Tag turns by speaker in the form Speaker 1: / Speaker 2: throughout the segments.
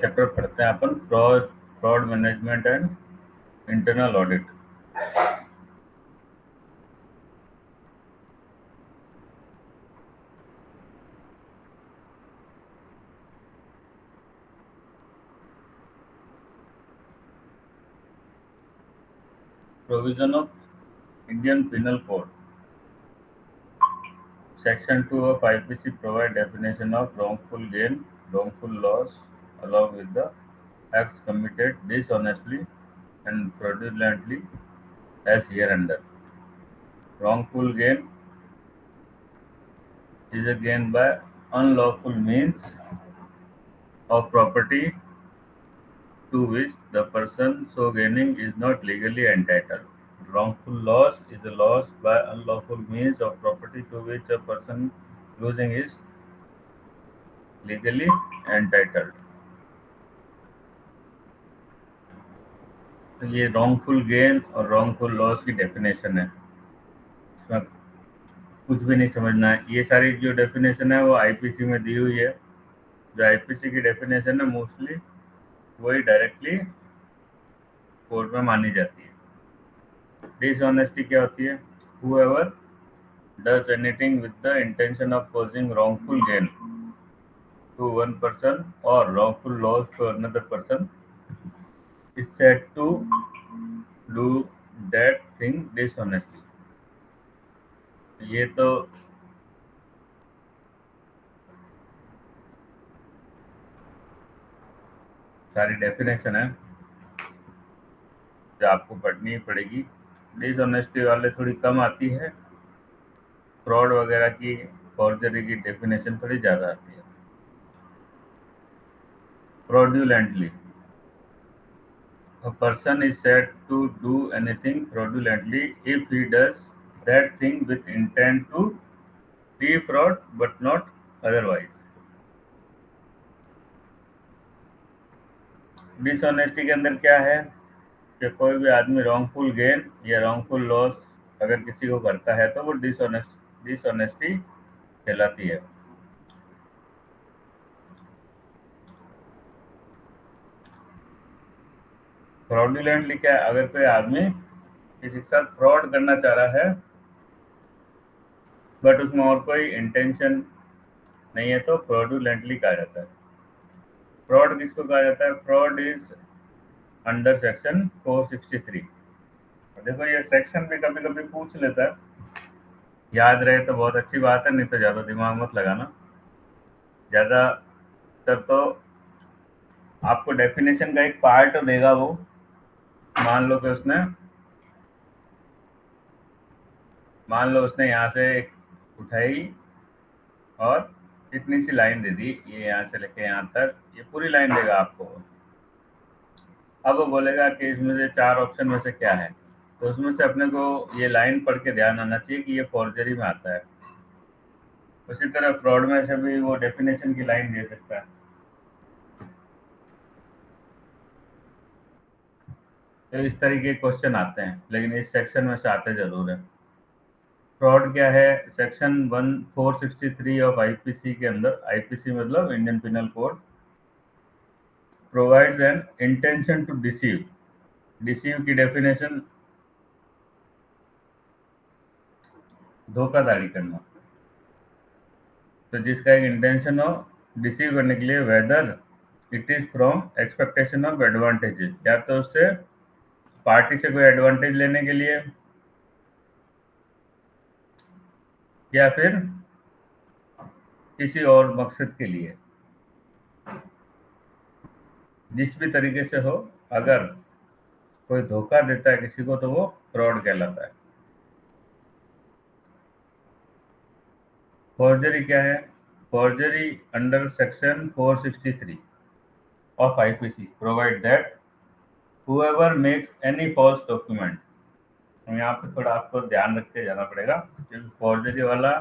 Speaker 1: Chapter पढ़ते हैं अपन fraud management and internal audit. Provision of Indian penal code section 2 of IPC provide definition of wrongful gain, wrongful loss, along with the acts committed dishonestly and fraudulently as hereunder. Wrongful gain is a gain by unlawful means of property to which the person so gaining is not legally entitled. Wrongful loss is a loss by unlawful means of property to which a person losing is legally entitled. तो ये wrongful gain और wrongful loss की definition है। इसमें कुछ भी नहीं समझना है। ये सारी जो डेफिनेशन है वो आईपीसी में दी हुई है। जो आईपीसी की डेफिनेशन है मोस्टली वही डायरेक्टली कोर्ट में मानी जाती है। डिसऑनेस्टी क्या होती है? whoever does anything with the intention of causing wrongful gain to one person or wrongful loss to another person is said to do that thing dishonestly. ये तो सारी डेफिनेशन है जो आपको पढ़नी पड़ेगी। डिसऑनेस्टी वाले थोड़ी कम आती है, फ्रॉड वगैरह की, फॉर्जरी की डेफिनेशन थोड़ी ज़्यादा आती है। Fraudulently, a person is said to do anything fraudulently if he does that thing with intent to defraud but not otherwise. Dishonesty के अंदर क्या है कि कोई भी आदमी रॉन्गफुल गेन या रॉन्गफुल लॉस अगर किसी को करता है तो वो डिसऑनेस्टी कहलाती है। फ्रॉडुलेंटली क्या है? अगर कोई आदमी किसी के साथ फ्रॉड करना चाह रहा है बट उसमें और कोई इंटेंशन नहीं है तो फ्रॉडुलेंटली कहा जाता है। फ्रॉड किसको कहा जाता है? Fraud is under section 463। देखो ये सेक्शन भी कभी कभी पूछ लेता है, याद रहे तो बहुत अच्छी बात है, नहीं तो ज़्यादा दिमाग मत लगाना। ज़्यादातर तो आपको डेफिनेशन का एक पार्ट देगा वो। मान लो उसने यहाँ से उठाई और इतनी सी लाइन दे दी, ये यहाँ से लेके यहाँ तक, ये पूरी लाइन देगा आपको। अब वो बोलेगा कि इसमें से 4 ऑप्शन में से क्या है, तो उसमें से अपने को ये लाइन पढ़ के ध्यान आना चाहिए कि ये फॉर्जरी में आता है। उसी तरह फ्रॉड में से भी वो डेफिनेशन की लाइन दे सकता है। तो इस तरीके के क्वेश्चन आते हैं, लेकिन इस सेक्शन में से आते जरूर है। फ्रॉड क्या है? सेक्शन 463 ऑफ आईपीसी के अंदर, आईपीसी मतलब Indian penal code, provides an intention to deceive. Deceive की डेफिनेशन धोखाधड़ी करना। तो जिसका एक इंटेंशन हो डिसीव करने के लिए, whether it is from expectation of advantages, या तो उससे पार्टी से कोई एडवांटेज लेने के लिए या फिर किसी और मकसद के लिए। जिस भी तरीके से हो, अगर कोई धोखा देता है किसी को तो वो फ्रॉड कहलाता है। फॉर्जरी क्या है? Forgery under section 463 of IPC provide that whoever makes any false document, यहाँ पे थोड़ा आपको ध्यान रख के जाना पड़ेगा क्योंकि फॉर्जरी वाला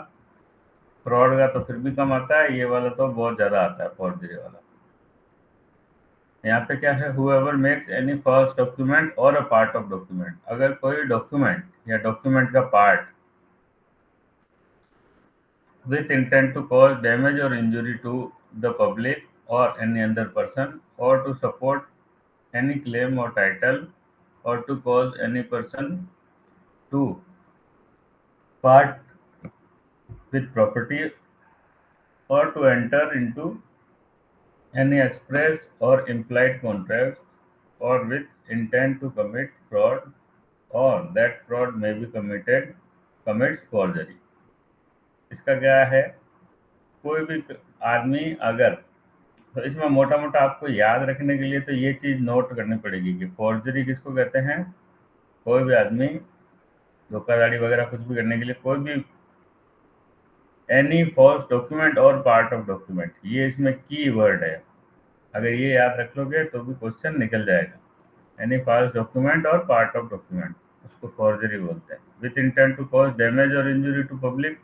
Speaker 1: फ्रॉड का तो फिर भी कम आता है, ये वाला तो बहुत ज़्यादा आता है फॉर्जरी वाला। यहाँ पे क्या है? whoever makes any false document or a part of document, अगर कोई डॉक्यूमेंट या डॉक्यूमेंट का part with intent to cause damage or injury to the public or any other person, or to support any claim or title, or to cause any person to part with property, or to enter into any express or implied contract, or with intent to commit fraud, or that fraud may be commits forgery. इसका क्या है, कोई भी आदमी अगर, तो इसमें मोटा मोटा आपको याद रखने के लिए तो ये चीज नोट करनी पड़ेगी कि फॉर्जरी किसको कहते हैं। कोई भी आदमी धोखाधड़ी वगैरह कुछ भी करने के लिए, कोई भी एनी फॉल्स डॉक्यूमेंट और पार्ट ऑफ डॉक्यूमेंट, ये इसमें की वर्ड है। अगर ये याद रख लोगे तो भी क्वेश्चन निकल जाएगा। एनी फॉल्स डॉक्यूमेंट और पार्ट ऑफ डॉक्यूमेंट, उसको फॉर्जरी बोलते हैं। With intent to cause damage और इंजुरी टू पब्लिक,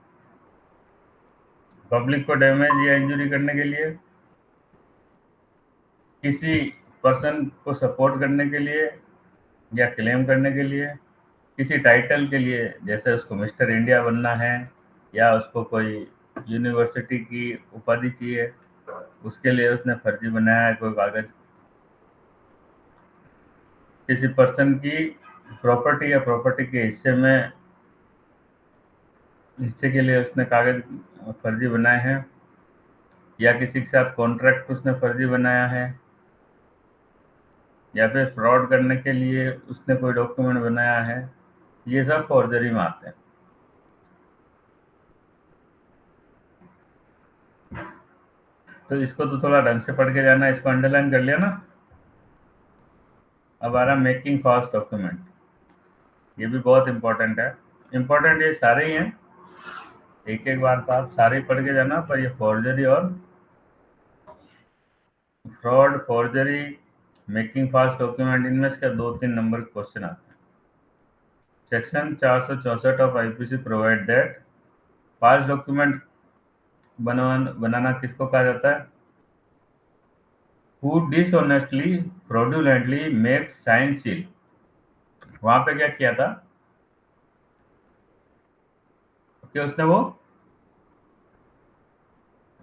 Speaker 1: पब्लिक को डैमेज या इंजुरी करने के लिए, किसी पर्सन को सपोर्ट करने के लिए या क्लेम करने के लिए, किसी टाइटल के लिए, जैसे उसको मिस्टर इंडिया बनना है या उसको कोई यूनिवर्सिटी की उपाधि चाहिए, उसके लिए उसने फर्जी बनाया है कोई कागज। किसी पर्सन की प्रॉपर्टी या प्रॉपर्टी के हिस्से के लिए उसने कागज फर्जी बनाए हैं, या किसी के साथ कॉन्ट्रैक्ट उसने फर्जी बनाया है, या फिर फ्रॉड करने के लिए उसने कोई डॉक्यूमेंट बनाया है, ये सब फॉर्जरी में आते हैं। तो इसको तो थोड़ा ढंग से पढ़ के जाना, इसको अंडरलाइन कर लिया ना। अब आ रहा मेकिंग फॉल्स डॉक्यूमेंट, ये भी बहुत इंपॉर्टेंट है। इंपॉर्टेंट ये सारे ही हैं, एक एक बार तो आप सारे ही पढ़ के जाना, पर ये फॉर्जरी और fraud, forgery, making false document, इनमें से 2-3 नंबर के क्वेश्चन आते हैं। Section 464 of IPC provide that false document बनाना किसको कहा जाता है? Who dishonestly, fraudulently makes sign seal। वहां पे क्या किया था कि उसने वो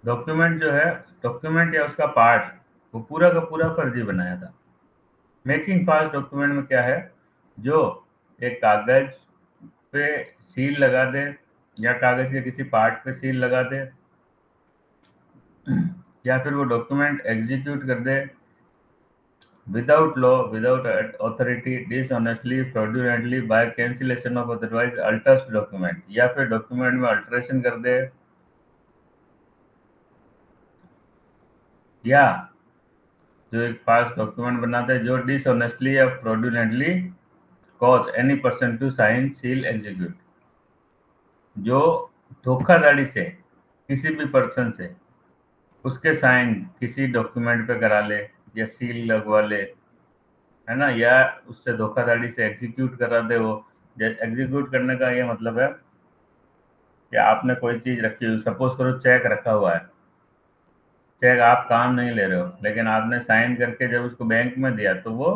Speaker 1: डॉक्यूमेंट जो है, डॉक्यूमेंट या उसका पार्ट, वो पूरा का पूरा फर्जी बनाया था। मेकिंग फॉल्स डॉक्यूमेंट में क्या है, जो एक कागज पे सील लगा दे या कागज के किसी पार्ट पे सील लगा दे, या फिर वो डॉक्यूमेंट एग्जीक्यूट कर दे without law, without authority, dishonestly, fraudulently, by cancellation of otherwise alters document, या फिर डॉक्यूमेंट में अल्टरेशन कर दे, या जो एक फॉल्स डॉक्यूमेंट बनाते हैं जो डिसऑनेस्टली या fraudulently cause any person to sign seal execute, जो धोखाधड़ी से किसी भी पर्सन से उसके साइन किसी डॉक्यूमेंट पे करा ले या सील लगवा ले, है ना, या उससे धोखाधड़ी से एग्जीक्यूट करा दे। वो एग्जीक्यूट करने का ये मतलब है कि आपने कोई चीज रखी हुई, सपोज करो चेक रखा हुआ है, चेक आप काम नहीं ले रहे हो, लेकिन आपने साइन करके जब उसको बैंक में दिया तो वो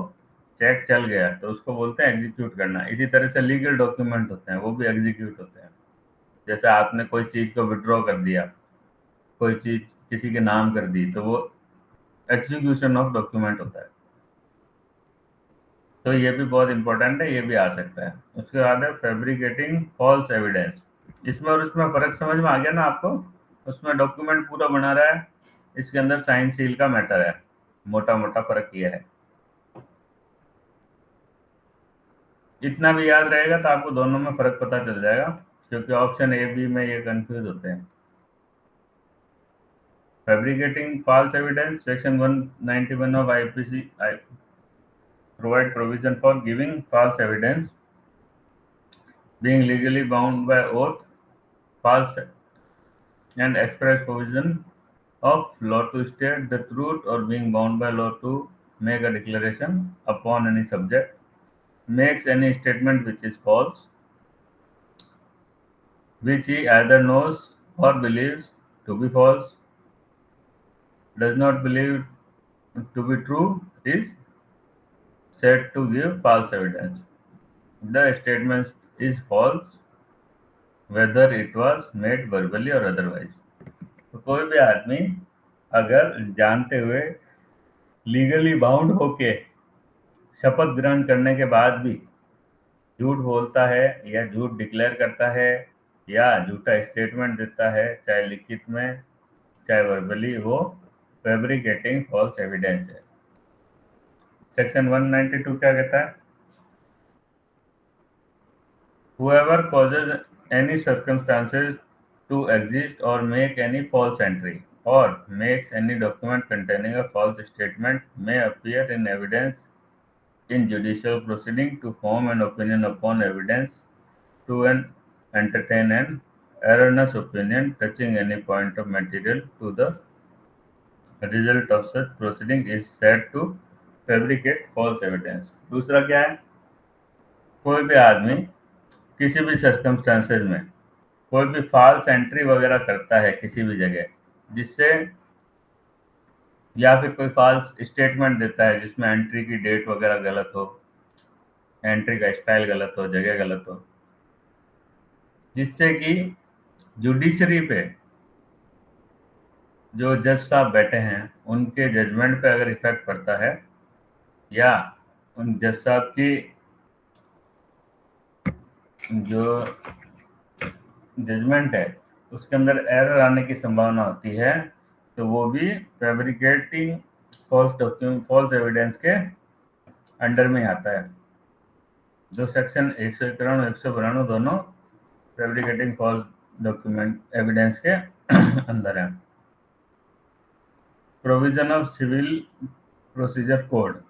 Speaker 1: चेक चल गया, तो उसको बोलते हैं एग्जीक्यूट करना। इसी तरह से लीगल डॉक्यूमेंट होते हैं, वो भी एग्जीक्यूट होते हैं। जैसे आपने कोई चीज को विड्रॉ कर दिया, कोई चीज किसी के नाम कर दी, तो वो एग्जीक्यूशन ऑफ डॉक्यूमेंट होता है। तो ये भी बहुत इंपॉर्टेंट है, ये भी आ सकता है। उसके बाद है फैब्रिकेटिंग फॉल्स एविडेंस। इसमें और उसमें फर्क समझ में आ गया ना आपको? उसमें डॉक्यूमेंट पूरा बना रहा है, इसके अंदर साइन सील का मैटर है, मोटा मोटा फर्क ये है। इतना भी याद रहेगा तो आपको दोनों में फर्क पता चल जाएगा, क्योंकि ऑप्शन ए बी में ये कंफ्यूज होते हैं। Fabricating false evidence, section 191 of IPC provide provision for giving false evidence, being legally bound by oath, false and express provision of law to state the truth, or being bound by law to make a declaration upon any subject, makes any statement which is false, which he either knows or believes to be false, does not believe to be true, is said to give false evidence. The statement is false whether it was made verbally or otherwise। तो कोई भी आदमी अगर जानते हुए legally bound होके शपथ ग्रहण करने के बाद भी झूठ बोलता है या झूठ डिक्लेयर करता है या झूठा स्टेटमेंट देता है, चाहे लिखित में चाहे वर्बली, वो फैब्रिकेटिंग फॉल्स एविडेंस है। सेक्शन 192 क्या कहता है? Whoever causes any circumstances to exist or make any false entry or makes any document containing a false statement may appear in evidence in judicial proceeding to form an opinion upon evidence to entertain an erroneous opinion touching any point of material to the result of such proceeding is said to fabricate false evidence। दूसरा क्या है? कोई भी आदमी किसी भी circumstances में कोई भी फॉल्स एंट्री वगैरह करता है किसी भी जगह, जिससे या फिर कोई फॉल्स स्टेटमेंट देता है जिसमें एंट्री की डेट वगैरह गलत हो, एंट्री का स्टाइल गलत हो, जगह गलत हो, जिससे कि जुडिशरी पे जो जज साहब बैठे हैं उनके जजमेंट पे अगर इफेक्ट पड़ता है या उन जज साहब की जो जजमेंट है उसके अंदर एरर आने की संभावना होती है, तो वो भी फैब्रिकेटिंग फॉल्स एविडेंस के अंडर में आता है। जो सेक्शन 191 और 192 दोनों फैब्रिकेटिंग फॉल्स डॉक्यूमेंट एविडेंस के अंदर है। Provision of civil procedure code.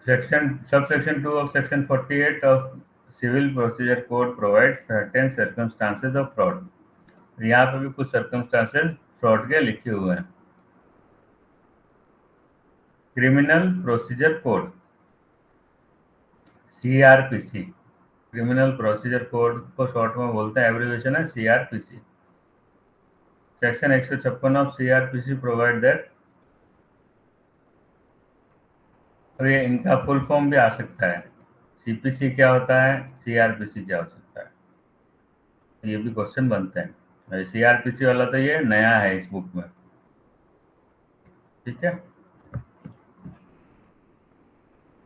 Speaker 1: Subsection 2 of Section 48 of Civil Procedure Code provides certain circumstances of fraud। यहाँ पे भी कुछ circumstances fraud के लिखे हुए हैं। Criminal procedure code CRPC, criminal procedure code को शॉर्ट में बोलते हैं, एब्रिविएशन है CRPC। Section 156 of CRPC provide that, और ये इनका फुल फॉर्म भी आ सकता है, CPC क्या होता है, CRPC क्या हो सकता है, ये भी क्वेश्चन बनते हैं। CRPC वाला तो ये नया है इस बुक में, ठीक है।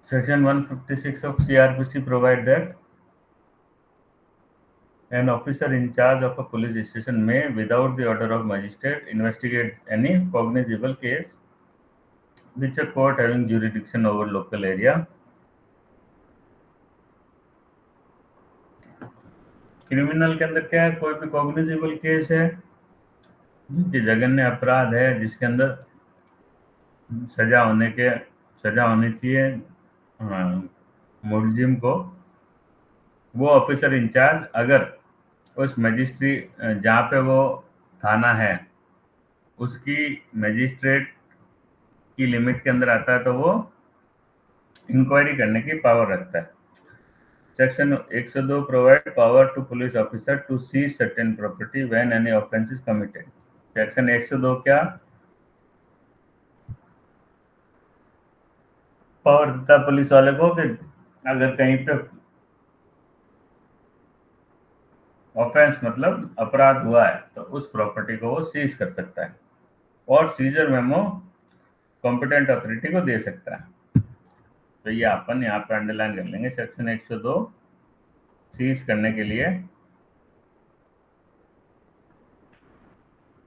Speaker 1: Section 156 of CRPC provide that an officer in charge of a police station may, without the order of magistrate, investigate any cognizable case which a court having jurisdiction over local area। Criminal के अंदर क्या है? कोई भी cognizable case है जिसकी जघन्य अपराध है, जिसके अंदर सजा होनी चाहिए मुलजिम को, वो ऑफिसर इंचार्ज अगर उस मजिस्ट्रेट जहाँ पे वो थाना है उसकी मजिस्ट्रेट की लिमिट के अंदर आता है तो वो इंक्वायरी करने की पावर रखता है। Section 102 provide power to police officer to seize certain property when any offence is committed. Section 102 क्या पावर देता है पुलिस वाले को कि अगर कहीं पे ऑफेंस मतलब अपराध हुआ है तो उस प्रॉपर्टी को वो सीज कर सकता है और सीजर मेमो कॉम्पिटेंट अथॉरिटी को दे सकता है। तो ये अपन यहाँ पे अंडरलाइन कर लेंगे। सेक्शन 102 सीज करने के लिए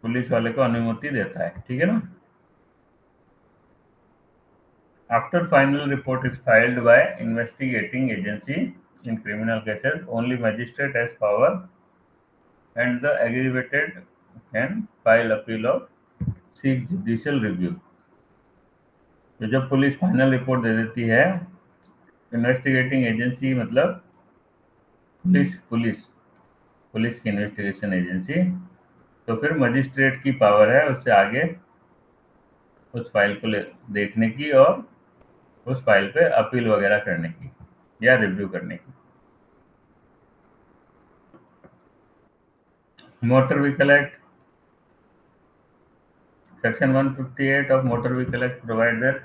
Speaker 1: पुलिस वाले को अनुमति देता है, ठीक है ना। After final report is filed by investigating agency in criminal cases only magistrate has power and the aggravated can file appeal of seek judicial review. तो जब पुलिस फाइनल रिपोर्ट दे देती है, इन्वेस्टिगेटिंग एजेंसी मतलब पुलिस की investigation agency, तो फिर magistrate की power है उससे आगे उस फाइल को देखने की और उस फाइल पे अपील वगैरह करने की या रिव्यू करने की। Motor vehicle act, section 158 of motor vehicle act provide that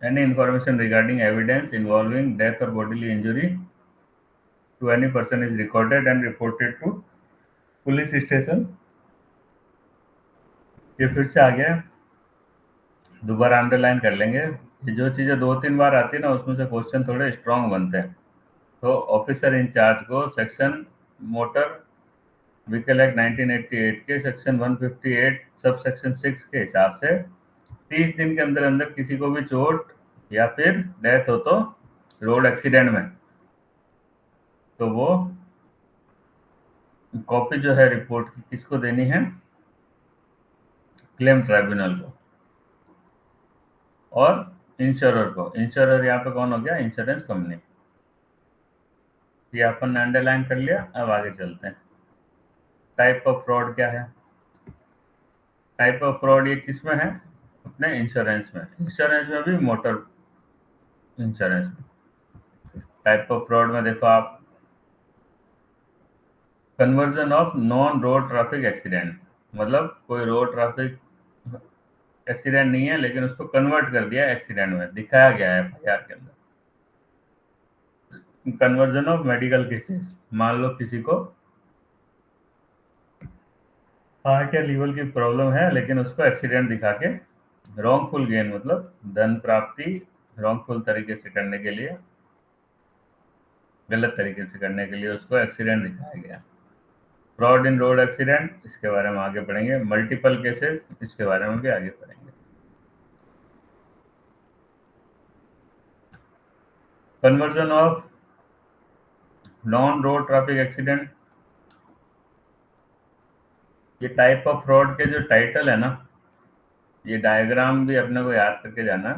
Speaker 1: any information regarding evidence involving death or bodily injury to any person is recorded and reported to police station. ये फिर से आ गया, दोबारा अंडरलाइन कर लेंगे। ये जो चीज़ें 2-3 बार आती है ना, उसमें से क्वेश्चन थोड़े स्ट्रांग बनते हैं। तो ऑफिसर इंचार्ज को सेक्शन मोटर व्हीकल एक्ट 1988 के सेक्शन 158 सब सेक्शन 6 के हिसाब से 30 दिन के अंदर अंदर किसी को भी चोट या फिर डेथ हो तो रोड एक्सीडेंट में, तो वो कॉपी जो है रिपोर्ट की किसको देनी है, क्लेम ट्राइब्यूनल को और इंश्योरर को। इंश्योरर यहाँ पे कौन हो गया, इंश्योरेंस कंपनी। ये अपन ने अंडरलाइन कर लिया। अब आगे चलते हैं। टाइप ऑफ फ्रॉड क्या है, टाइप ऑफ फ्रॉड ये किस में है, अपने इंश्योरेंस में। इंश्योरेंस में भी मोटर इंश्योरेंस में। टाइप ऑफ फ्रॉड में देखो आप, conversion of non road traffic accident, मतलब कोई रोड ट्रैफिक एक्सीडेंट नहीं है लेकिन उसको कन्वर्ट कर दिया एक्सीडेंट में, दिखाया गया है एफआईआर के अंदर। कन्वर्जन ऑफ मेडिकल केसेस, मान लो किसी को हार्ट या लीवर की प्रॉब्लम है लेकिन उसको एक्सीडेंट दिखा के रॉन्गफुल गेन, मतलब धन प्राप्ति रॉन्गफुल तरीके से करने के लिए, गलत तरीके से करने के लिए उसको एक्सीडेंट दिखाया गया। फ्रॉड इन रोड एक्सीडेंट, इसके बारे में आगे पढ़ेंगे। मल्टीपल केसेस, इसके बारे में भी आगे पढ़ेंगे। Conversion of non road traffic accident, ये टाइप ऑफ फ्रॉड के जो टाइटल है ना, ये डायग्राम भी अपने को याद करके जाना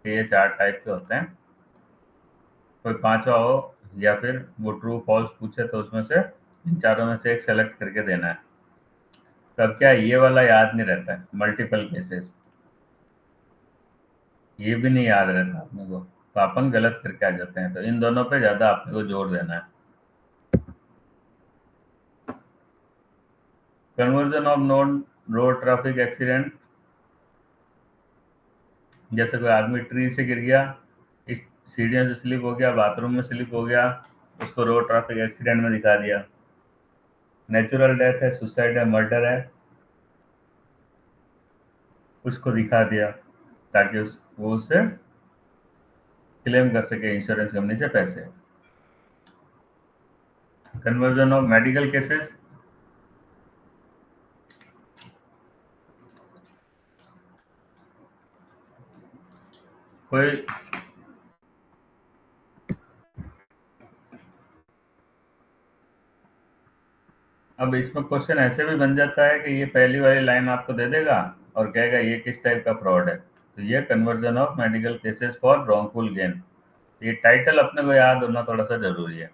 Speaker 1: कि ये 4 टाइप के होते हैं। कोई 5वां हो या फिर वो ट्रू फॉल्स पूछे तो उसमें से इन चारों में से एक सेलेक्ट करके देना है। तब क्या ये वाला याद नहीं रहता है, मल्टीपल केसेस, ये भी नहीं याद रहता अपने को, तो अपन गलत करके आ जाते हैं। तो इन दोनों पे ज्यादा अपने को जोर देना है। Conversion of non road traffic accident, जैसे कोई आदमी ट्री से गिर गया, इस सीढ़ियों से स्लिप हो गया, बाथरूम में स्लिप हो गया, उसको रोड ट्रैफिक एक्सीडेंट में दिखा दिया। नेचुरल डेथ है, सुसाइड है, मर्डर है, उसको दिखा दिया ताकि वो उससे क्लेम कर सके इंश्योरेंस कंपनी से पैसे। कन्वर्जन ऑफ मेडिकल केसेस, कोई अब इसमें क्वेश्चन ऐसे भी बन जाता है कि ये पहली वाली लाइन आपको दे देगा और कहेगा ये किस टाइप का फ्रॉड है, तो ये conversion of medical cases for wrongful gain. ये टाइटल अपने को याद होना थोड़ा सा जरूरी है।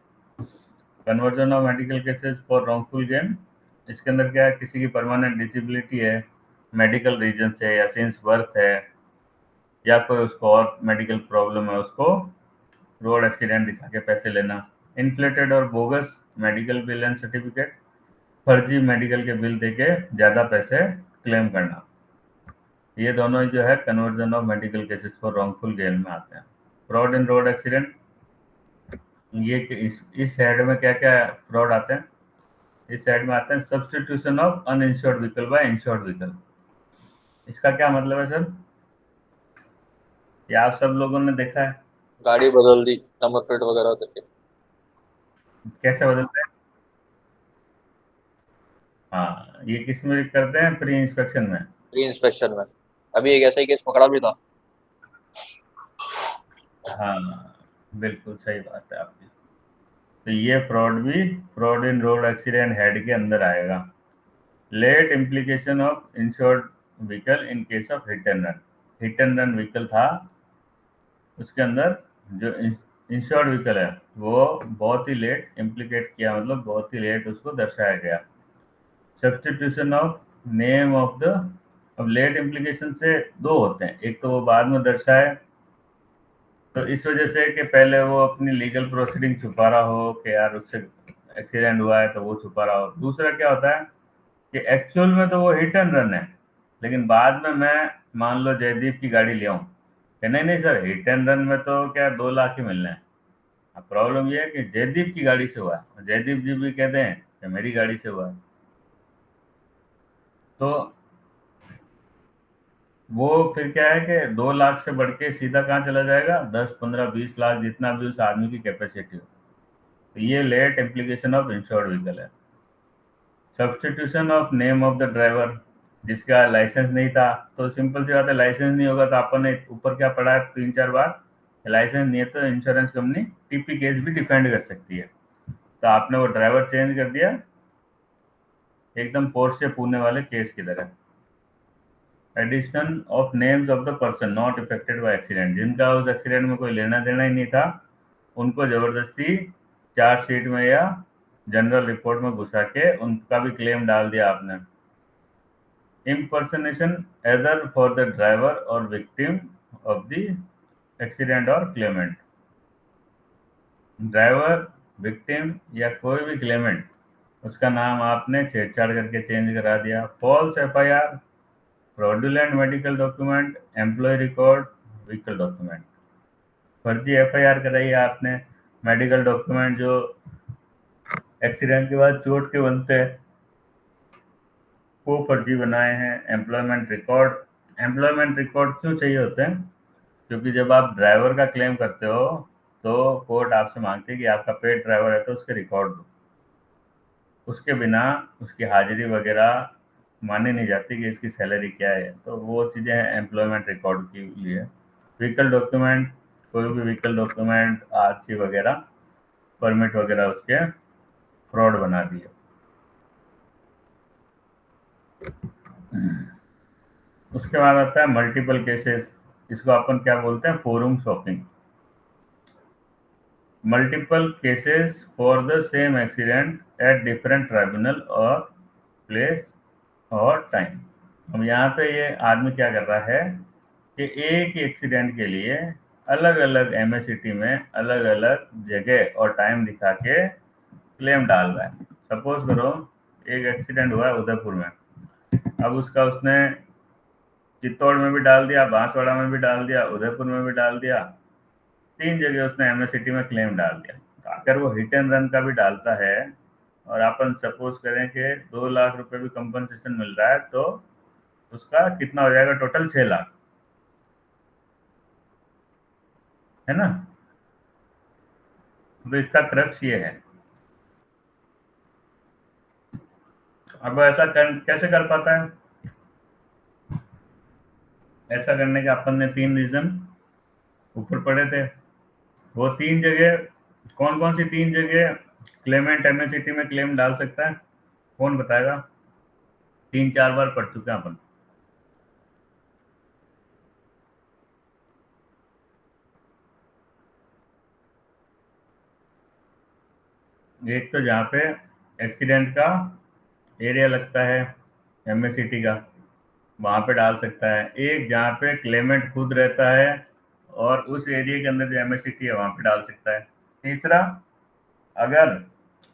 Speaker 1: Conversion of medical cases for wrongful gain, इसके अंदर क्या है, किसी की परमानेंट डिसेबिलिटी है, मेडिकल रीजन से या सिंस बर्थ है, या कोई उसको और मेडिकल प्रॉब्लम है, उसको रोड एक्सीडेंट दिखा के पैसे लेना। इन्फ्लेटेड और bogus medical bill and certificate, फर्जी मेडिकल के बिल देके ज्यादा पैसे क्लेम करना। ये दोनों जो है conversion of medical cases for wrongful gain में आते हैं। फ्रॉड इन रोड एक्सीडेंट, ये इस साइड में क्या क्या फ्रॉड आते हैं, इस साइड में आते हैं substitution of uninsured vehicle by insured vehicle. इसका क्या मतलब है सर, ये आप सब लोगों ने देखा है,
Speaker 2: गाड़ी बदल दी नंबर प्लेट वगैरह करके।
Speaker 1: कैसे बदलते हैं। हाँ, ये किस में करते हैं, प्री इंस्पेक्शन में।
Speaker 2: प्री इंस्पेक्शन में, अभी एक ऐसा ही केस पकड़ा भी था।
Speaker 1: हाँ, बिल्कुल सही बात है आपकी। तो ये फ्रॉड भी fraud in road accident head के अंदर आएगा। Let implication of insured vehicle in case of hit and run, hit and run vehicle था, उसके अंदर जो इंश्योर्ड व्हीकल है वो बहुत ही लेट इम्प्लीकेट किया, मतलब बहुत ही लेट उसको दर्शाया गया। Substitution of name of the, अब लेट इम्प्लीकेशन से 2 होते हैं, एक तो वो बाद में दर्शाए तो इस वजह से कि पहले वो अपनी लीगल प्रोसीडिंग छुपा रहा हो कि यार उससे एक्सीडेंट हुआ है तो वो छुपा रहा हो। दूसरा क्या होता है कि एक्चुअल में तो वो हिट एंड रन है, लेकिन बाद में मैं मान लो जयदीप की गाड़ी ले आऊं कि नहीं नहीं सर, हिट एंड रन में तो क्या 2 लाख ही मिलने हैं। अब प्रॉब्लम ये है कि जयदीप की गाड़ी से हुआ है, जयदीप जी भी कहते हैं कि मेरी गाड़ी से हुआ है, तो वो फिर क्या है कि 2 लाख से बढ़ के सीधा कहाँ चला जाएगा, 10, 15, 20 लाख, जितना भी उस आदमी की कैपेसिटी हो। तो ये late application of insured vehicle है। Substitution of name of the driver, जिसका लाइसेंस नहीं था, तो सिंपल सी बात है, लाइसेंस नहीं होगा तो अपन ने ऊपर क्या पढ़ा है 3-4 बार, लाइसेंस नहीं है तो इंश्योरेंस कंपनी टीपी केस भी डिफेंड कर सकती है। तो आपने वो ड्राइवर चेंज कर दिया, एकदम पोर्ट से पुणे वाले केस की तरह। Addition of names of the person not affected by accident, जिनका उस एक्सीडेंट में कोई लेना देना ही नहीं था, उनको जबरदस्ती चार्जशीट में या जनरल रिपोर्ट में घुसा के उनका भी क्लेम डाल दिया आपने। impersonation either for the driver or victim of the accident or claimant, driver, victim या कोई भी क्लेमेंट, उसका नाम आपने छेड़छाड़ करके चेंज करा दिया। False FIR, fraudulent medical document, employ record, vehicle document, फर्जी एफआईआर कराई आपने, मेडिकल डॉक्यूमेंट जो एक्सीडेंट के बाद चोट के बनते हैं वो फर्जी बनाए हैं। एम्प्लॉयमेंट रिकॉर्ड क्यों चाहिए होते हैं, क्योंकि जब आप ड्राइवर का क्लेम करते हो तो कोर्ट आपसे मांगती है कि आपका पेड ड्राइवर है तो उसके रिकॉर्ड दो, उसके बिना उसकी हाजिरी वगैरह मानी नहीं जाती कि इसकी सैलरी क्या है, तो वो चीज़ें एम्प्लॉयमेंट रिकॉर्ड के लिए। व्हीकल डॉक्यूमेंट, कोई भी व्हीकल डॉक्यूमेंट, आरसी वगैरह, परमिट वगैरह उसके फ्रॉड बना दिए। उसके बाद आता है मल्टीपल केसेस, इसको अपन क्या बोलते हैं, forum shopping. Multiple cases for the same accident at different tribunal और प्लेस और टाइम। अब यहाँ पे ये आदमी क्या कर रहा है कि एक ही एक्सीडेंट के लिए अलग अलग एमएससीटी में अलग अलग जगह और टाइम दिखा के क्लेम डाल रहा है। सपोज करो एक एक्सीडेंट हुआ है उदयपुर में, अब उसका उसने चित्तौड़ में भी डाल दिया, बांसवाड़ा में भी डाल दिया, उदयपुर में भी डाल दिया, 3 जगह उसने एमएससीटी में क्लेम डाल दिया। तो अगर वो हिट एंड रन का भी डालता है और अपन सपोज करें कि 2 लाख रुपए भी कंपनसेशन मिल रहा है, तो उसका कितना हो जाएगा, टोटल 6 लाख, है ना। तो इसका क्रक्स ये है। अब ऐसा कैसे कर पाता है, ऐसा करने के अपन ने 3 रीजन ऊपर पढ़े थे। वो 3 जगह कौन कौन सी 3 जगह क्लेमेंट एमएससीटी में क्लेम डाल सकता है, कौन बताएगा। 3-4 बार पढ़ चुके हैं अपन। एक तो जहाँ पे एक्सीडेंट का एरिया लगता है एमएससीटी का, वहां पे डाल सकता है। एक जहाँ पे क्लेमेंट खुद रहता है और उस एरिया के अंदर जो एमएससीटी है वहां पे डाल सकता है। तीसरा, अगर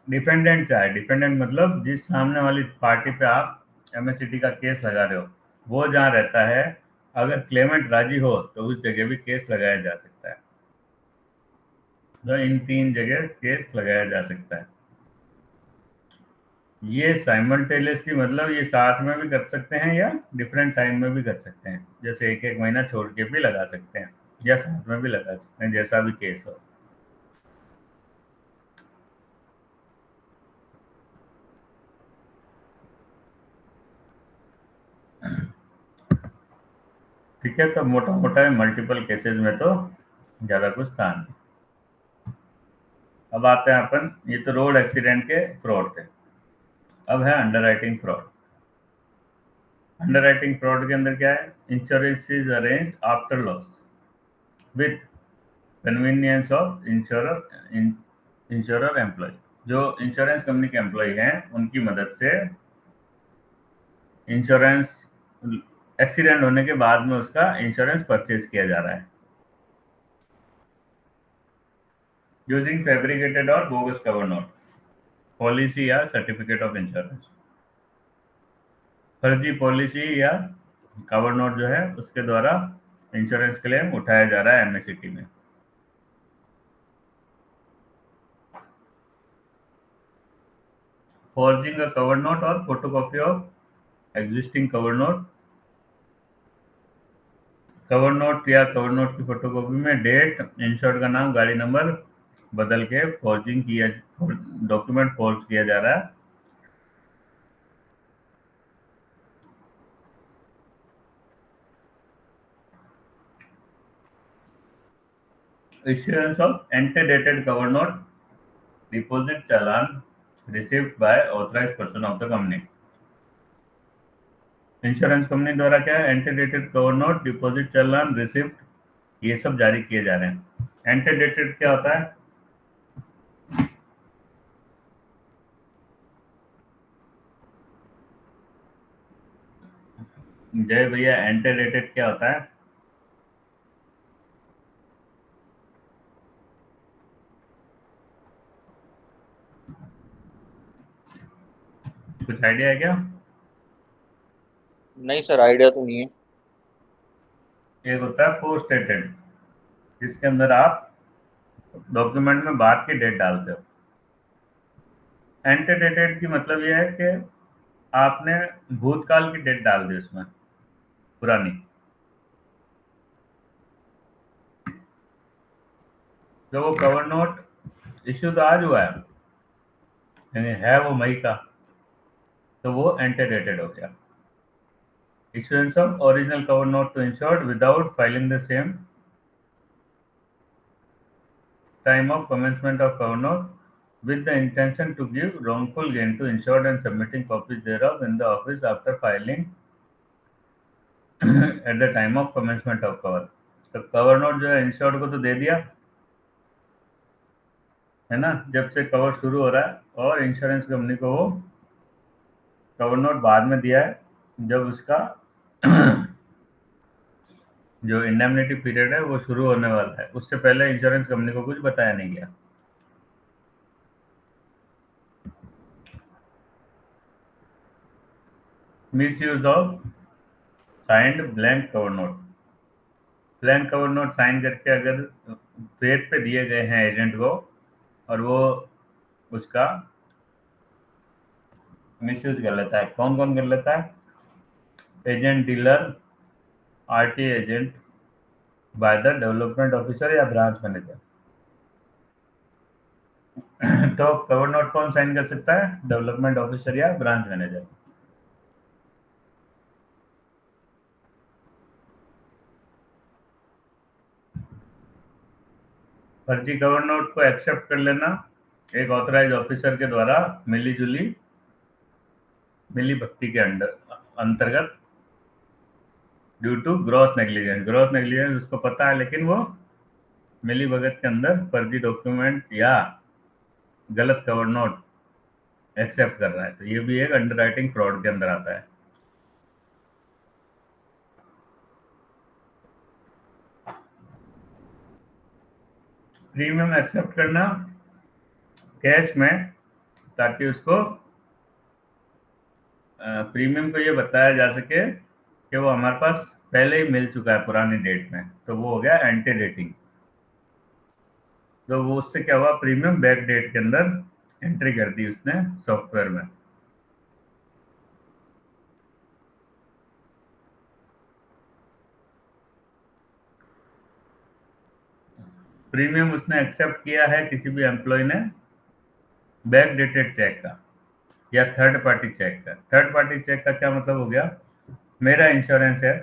Speaker 1: डिफेंडेंट चाहे, डिफेंडेंट मतलब जिस सामने वाली पार्टी पे आप एमएससीटी का केस लगा रहे हो वो जहाँ रहता है, अगर क्लेमेंट राजी हो तो उस जगह भी केस लगाया जा सकता है। तो इन 3 जगह केस लगाया जा सकता है। ये साइमल्टेनियसली मतलब ये साथ में भी कर सकते हैं या डिफरेंट टाइम में भी कर सकते हैं, जैसे एक एक महीना छोड़ के भी लगा सकते हैं या साथ में भी लगा सकते हैं, जैसा भी केस हो। ठीक है, तो मोटा मोटा मल्टीपल केसेस में तो ज़्यादा कुछ था नहीं। अब आते हैं अपन, ये तो रोड एक्सीडेंट के फ्रॉड थे। अब है अंडरराइटिंग फ्रॉड। अंडरराइटिंग फ्रॉड के अंदर क्या है, insurance is arrange after loss with convenience of insurer employ. जो इंश्योरेंस कंपनी के एम्प्लॉय हैं उनकी मदद से इंश्योरेंस एक्सीडेंट होने के बाद में उसका इंश्योरेंस परचेज किया जा रहा है यूजिंग फैब्रिकेटेड और बोगस कवर नोट, पॉलिसी या सर्टिफिकेट ऑफ इंश्योरेंस। फर्जी पॉलिसी या कवर नोट जो है उसके द्वारा इंश्योरेंस क्लेम उठाया जा रहा है एमएससीटी में। फॉर्जिंग अ कवर नोट और photocopy of existing cover note. Cover note या कवर नोट की फोटोकॉपी में डेट, इंश्योर्ड का नाम, गाड़ी नंबर बदल के फॉर्जिंग किया, डॉक्यूमेंट फॉर्ज किया जा रहा है। Issuance of antedated cover note, deposit challan received by authorized person of the company। Insurance company द्वारा क्या है, एंटीडेटेड कवर नोट, डिपॉजिट चालान, रिसिप्ट, ये सब जारी किए जा रहे हैं। एंटीडेटेड क्या होता है? जय भैया, एंटीडेटेड क्या होता है? कुछ आइडिया है क्या?
Speaker 2: नहीं सर, आइडिया तो नहीं है।
Speaker 1: एक होता है पोस्ट डेटेड, जिसके अंदर आप डॉक्यूमेंट में बाद की डेट डालते हो। एंटीडेटेड की मतलब यह है कि आपने भूतकाल की डेट डाल दी उसमें, पुरानी। जो वो कवर नोट इश्यू तो आज हुआ है, यानी है वो मई का, तो वो एंटीडेटेड हो गया। Issuance of original cover note to insured without filing the same time of commencement of cover note with the intention to give wrongful gain to insured and submitting copies thereof in the office after filing at the time of commencement of cover। तो cover note जो है insured को तो दे दिया है ना, जब से कवर शुरू हो रहा है, और इंश्योरेंस कंपनी को वो कवर नोट बाद में दिया है, जब उसका जो इंडेमनिटी पीरियड है वो शुरू होने वाला है। उससे पहले इंश्योरेंस कंपनी को कुछ बताया नहीं गया। Misuse of signed blank cover note. Blank cover note sign करके अगर फेथ पे दिए गए हैं एजेंट को, और वो उसका मिसयूज कर लेता है। कौन कौन कर लेता है? Agent, dealer, RT agent, by the development officer या ब्रांच मैनेजर। तो कवर नोट कौन साइन कर सकता है? डेवलपमेंट ऑफिसर या ब्रांच मैनेजर। फर्जी कवर नोट को एक्सेप्ट कर लेना एक ऑथराइज ऑफिसर के द्वारा मिली भक्ति के अंतर्गत, due to gross negligence. Gross negligence उसको पता है, लेकिन वो मिली भगत के अंदर फर्जी डॉक्यूमेंट या गलत कवर नोट एक्सेप्ट कर रहा है, तो ये भी एक अंडरराइटिंग फ्रॉड के अंदर आता है। प्रीमियम एक्सेप्ट करना कैश में, ताकि उसको प्रीमियम को ये बताया जा सके कि वो हमारे पास पहले ही मिल चुका है पुरानी डेट में, तो वो हो गया एंटी डेटिंग। तो वो उससे क्या हुआ, प्रीमियम बैक डेट के अंदर एंट्री कर दी उसने सॉफ्टवेयर में। प्रीमियम उसने एक्सेप्ट किया है किसी भी एम्प्लॉय ने बैक डेटेड चेक का या थर्ड पार्टी चेक का। थर्ड पार्टी चेक का क्या मतलब हो गया? मेरा इंश्योरेंस है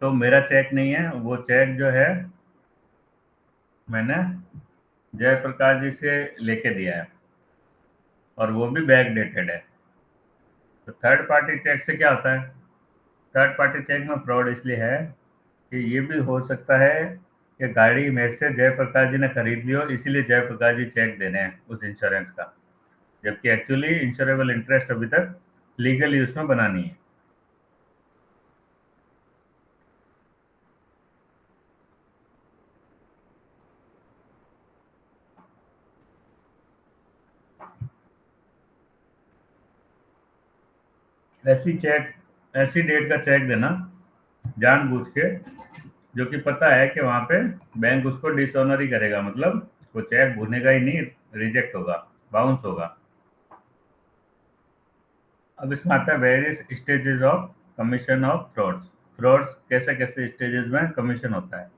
Speaker 1: तो मेरा चेक नहीं है, वो चेक जो है मैंने जयप्रकाश जी से लेके दिया है, और वो भी बैक डेटेड है। तो थर्ड पार्टी चेक से क्या होता है? थर्ड पार्टी चेक में फ्रॉड इसलिए है कि ये भी हो सकता है कि गाड़ी मेरे से जयप्रकाश जी ने खरीद ली हो, इसीलिए जयप्रकाश जी चेक दे रहे हैं उस इंश्योरेंस का, जबकि एक्चुअली इंश्योरेबल इंटरेस्ट अभी तक लीगल यूज में बना नहीं है। ऐसी डेट का चेक देना जानबूझ के जो कि पता है कि वहां पे बैंक उसको डिसऑनर ही करेगा, मतलब वो चेक भुनेगा ही नहीं, रिजेक्ट होगा, बाउंस होगा। अब इसमें आता है various stages of commission of frauds. Frauds कैसे कैसे स्टेजेस में कमीशन होता है।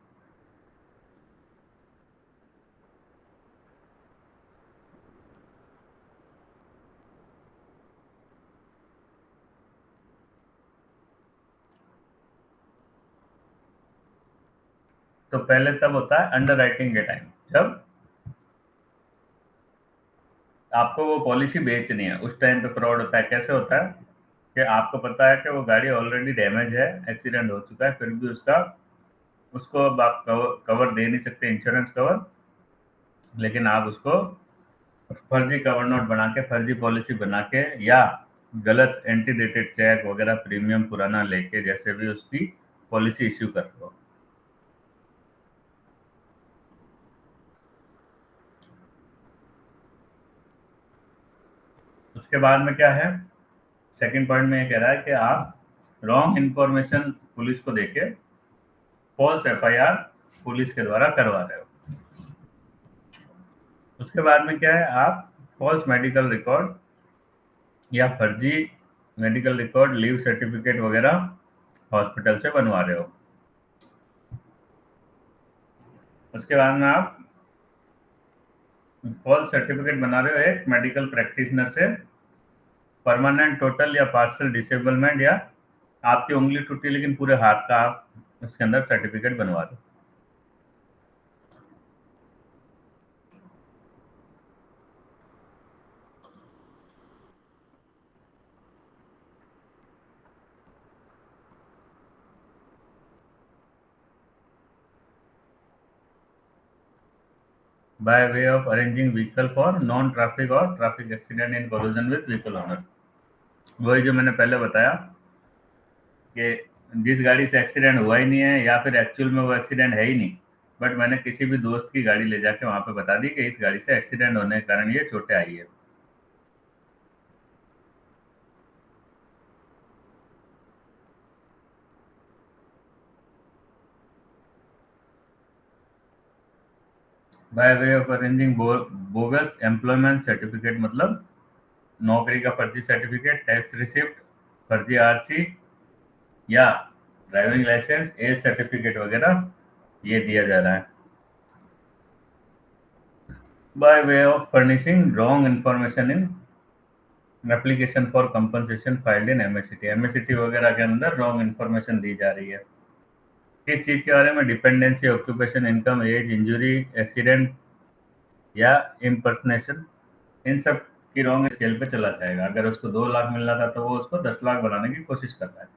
Speaker 1: तो पहले तब होता है अंडर राइटिंग के टाइम, जब आपको वो पॉलिसी बेचनी है उस टाइम पे फ्रॉड होता है। कैसे होता है कि आपको पता है कि वो गाड़ी ऑलरेडी डैमेज है, एक्सीडेंट हो चुका है, फिर भी उसका उसको अब आप कवर दे नहीं सकते, इंश्योरेंस कवर, लेकिन आप उसको फर्जी कवर नोट बना के, फर्जी पॉलिसी बना के, या गलत एंटीडेटेड चेक वगैरह प्रीमियम पुराना लेके, जैसे भी उसकी पॉलिसी इश्यू कर दो। उसके बाद में क्या है, सेकंड पॉइंट में ये कह रहा है कि आप रॉन्ग इंफॉर्मेशन पुलिस को देके फॉल्स एफआईआर पुलिस के द्वारा करवा रहे हो। उसके बाद में क्या है, आप फॉल्स मेडिकल रिकॉर्ड या फर्जी मेडिकल रिकॉर्ड, लीव सर्टिफिकेट वगैरह हॉस्पिटल से बनवा रहे हो। उसके बाद में आप फॉल्स सर्टिफिकेट बना रहे हो एक मेडिकल प्रैक्टिशनर से, परमानेंट टोटल या पार्शियल डिसेबलमेंट, या आपकी उंगली टूटी लेकिन पूरे हाथ का आप उसके अंदर सर्टिफिकेट बनवा दो। By way of arranging vehicle for non traffic और traffic accident in collision with vehicle owner. वही जो मैंने पहले बताया कि जिस गाड़ी से एक्सीडेंट हुआ ही नहीं है, या फिर एक्चुअल में वो एक्सीडेंट है ही नहीं, बट मैंने किसी भी दोस्त की गाड़ी ले जाके वहां पे बता दी कि इस गाड़ी से एक्सीडेंट होने के कारण ये चोटें आई है। By way of arranging bogus employment certificate, मतलब नौकरी का फर्जी सर्टिफिकेट, टैक्स रिसिप्ट, फर्जी आरसी, या ड्राइविंग लाइसेंस, एज सर्टिफिकेट वगैरह ये दिया जा रहा है। By way of furnishing wrong information in application for compensation filed in MSCT. MSCT वगैरह के अंदर रॉन्ग इंफॉर्मेशन दी जा रही है। किस चीज के बारे में, dependency, occupation, income, age, injury, accident या इम्पर्सनेशन, इन सब की रॉन्ग स्केल पे चला जाएगा। अगर उसको 2 लाख मिलना था तो वो उसको 10 लाख बनाने की कोशिश कर रहा है।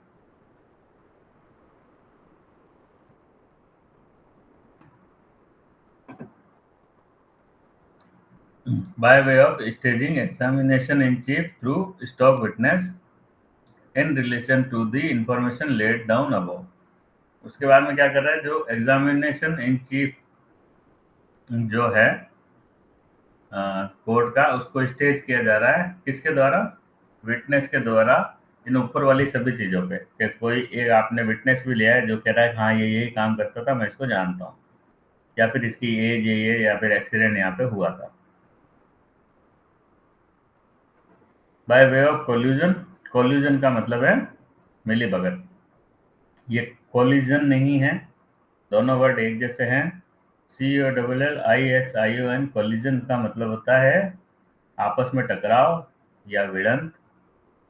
Speaker 1: By way of staging examination in chief through stop witness in relation to the information laid down above. उसके बाद में क्या कर रहा है, जो एग्जामिनेशन इन चीफ जो है कोर्ट का, उसको स्टेज किया जा रहा है किसके द्वारा, विटनेस के द्वारा, इन ऊपर वाली सभी चीजों पे, कि कोई एक आपने विटनेस भी लिया है जो कह रहा है हाँ ये यही काम करता था, मैं इसको जानता हूँ, या फिर इसकी एज ये, या फिर एक्सीडेंट यहाँ पे हुआ था। Bye way of collusion, collusion का मतलब है मिली भगत। ये कोलिजन नहीं है, दोनों वर्ड एक जैसे हैं। COLLISION, कोलिजन का मतलब होता है आपस में टकराव या भिड़ंत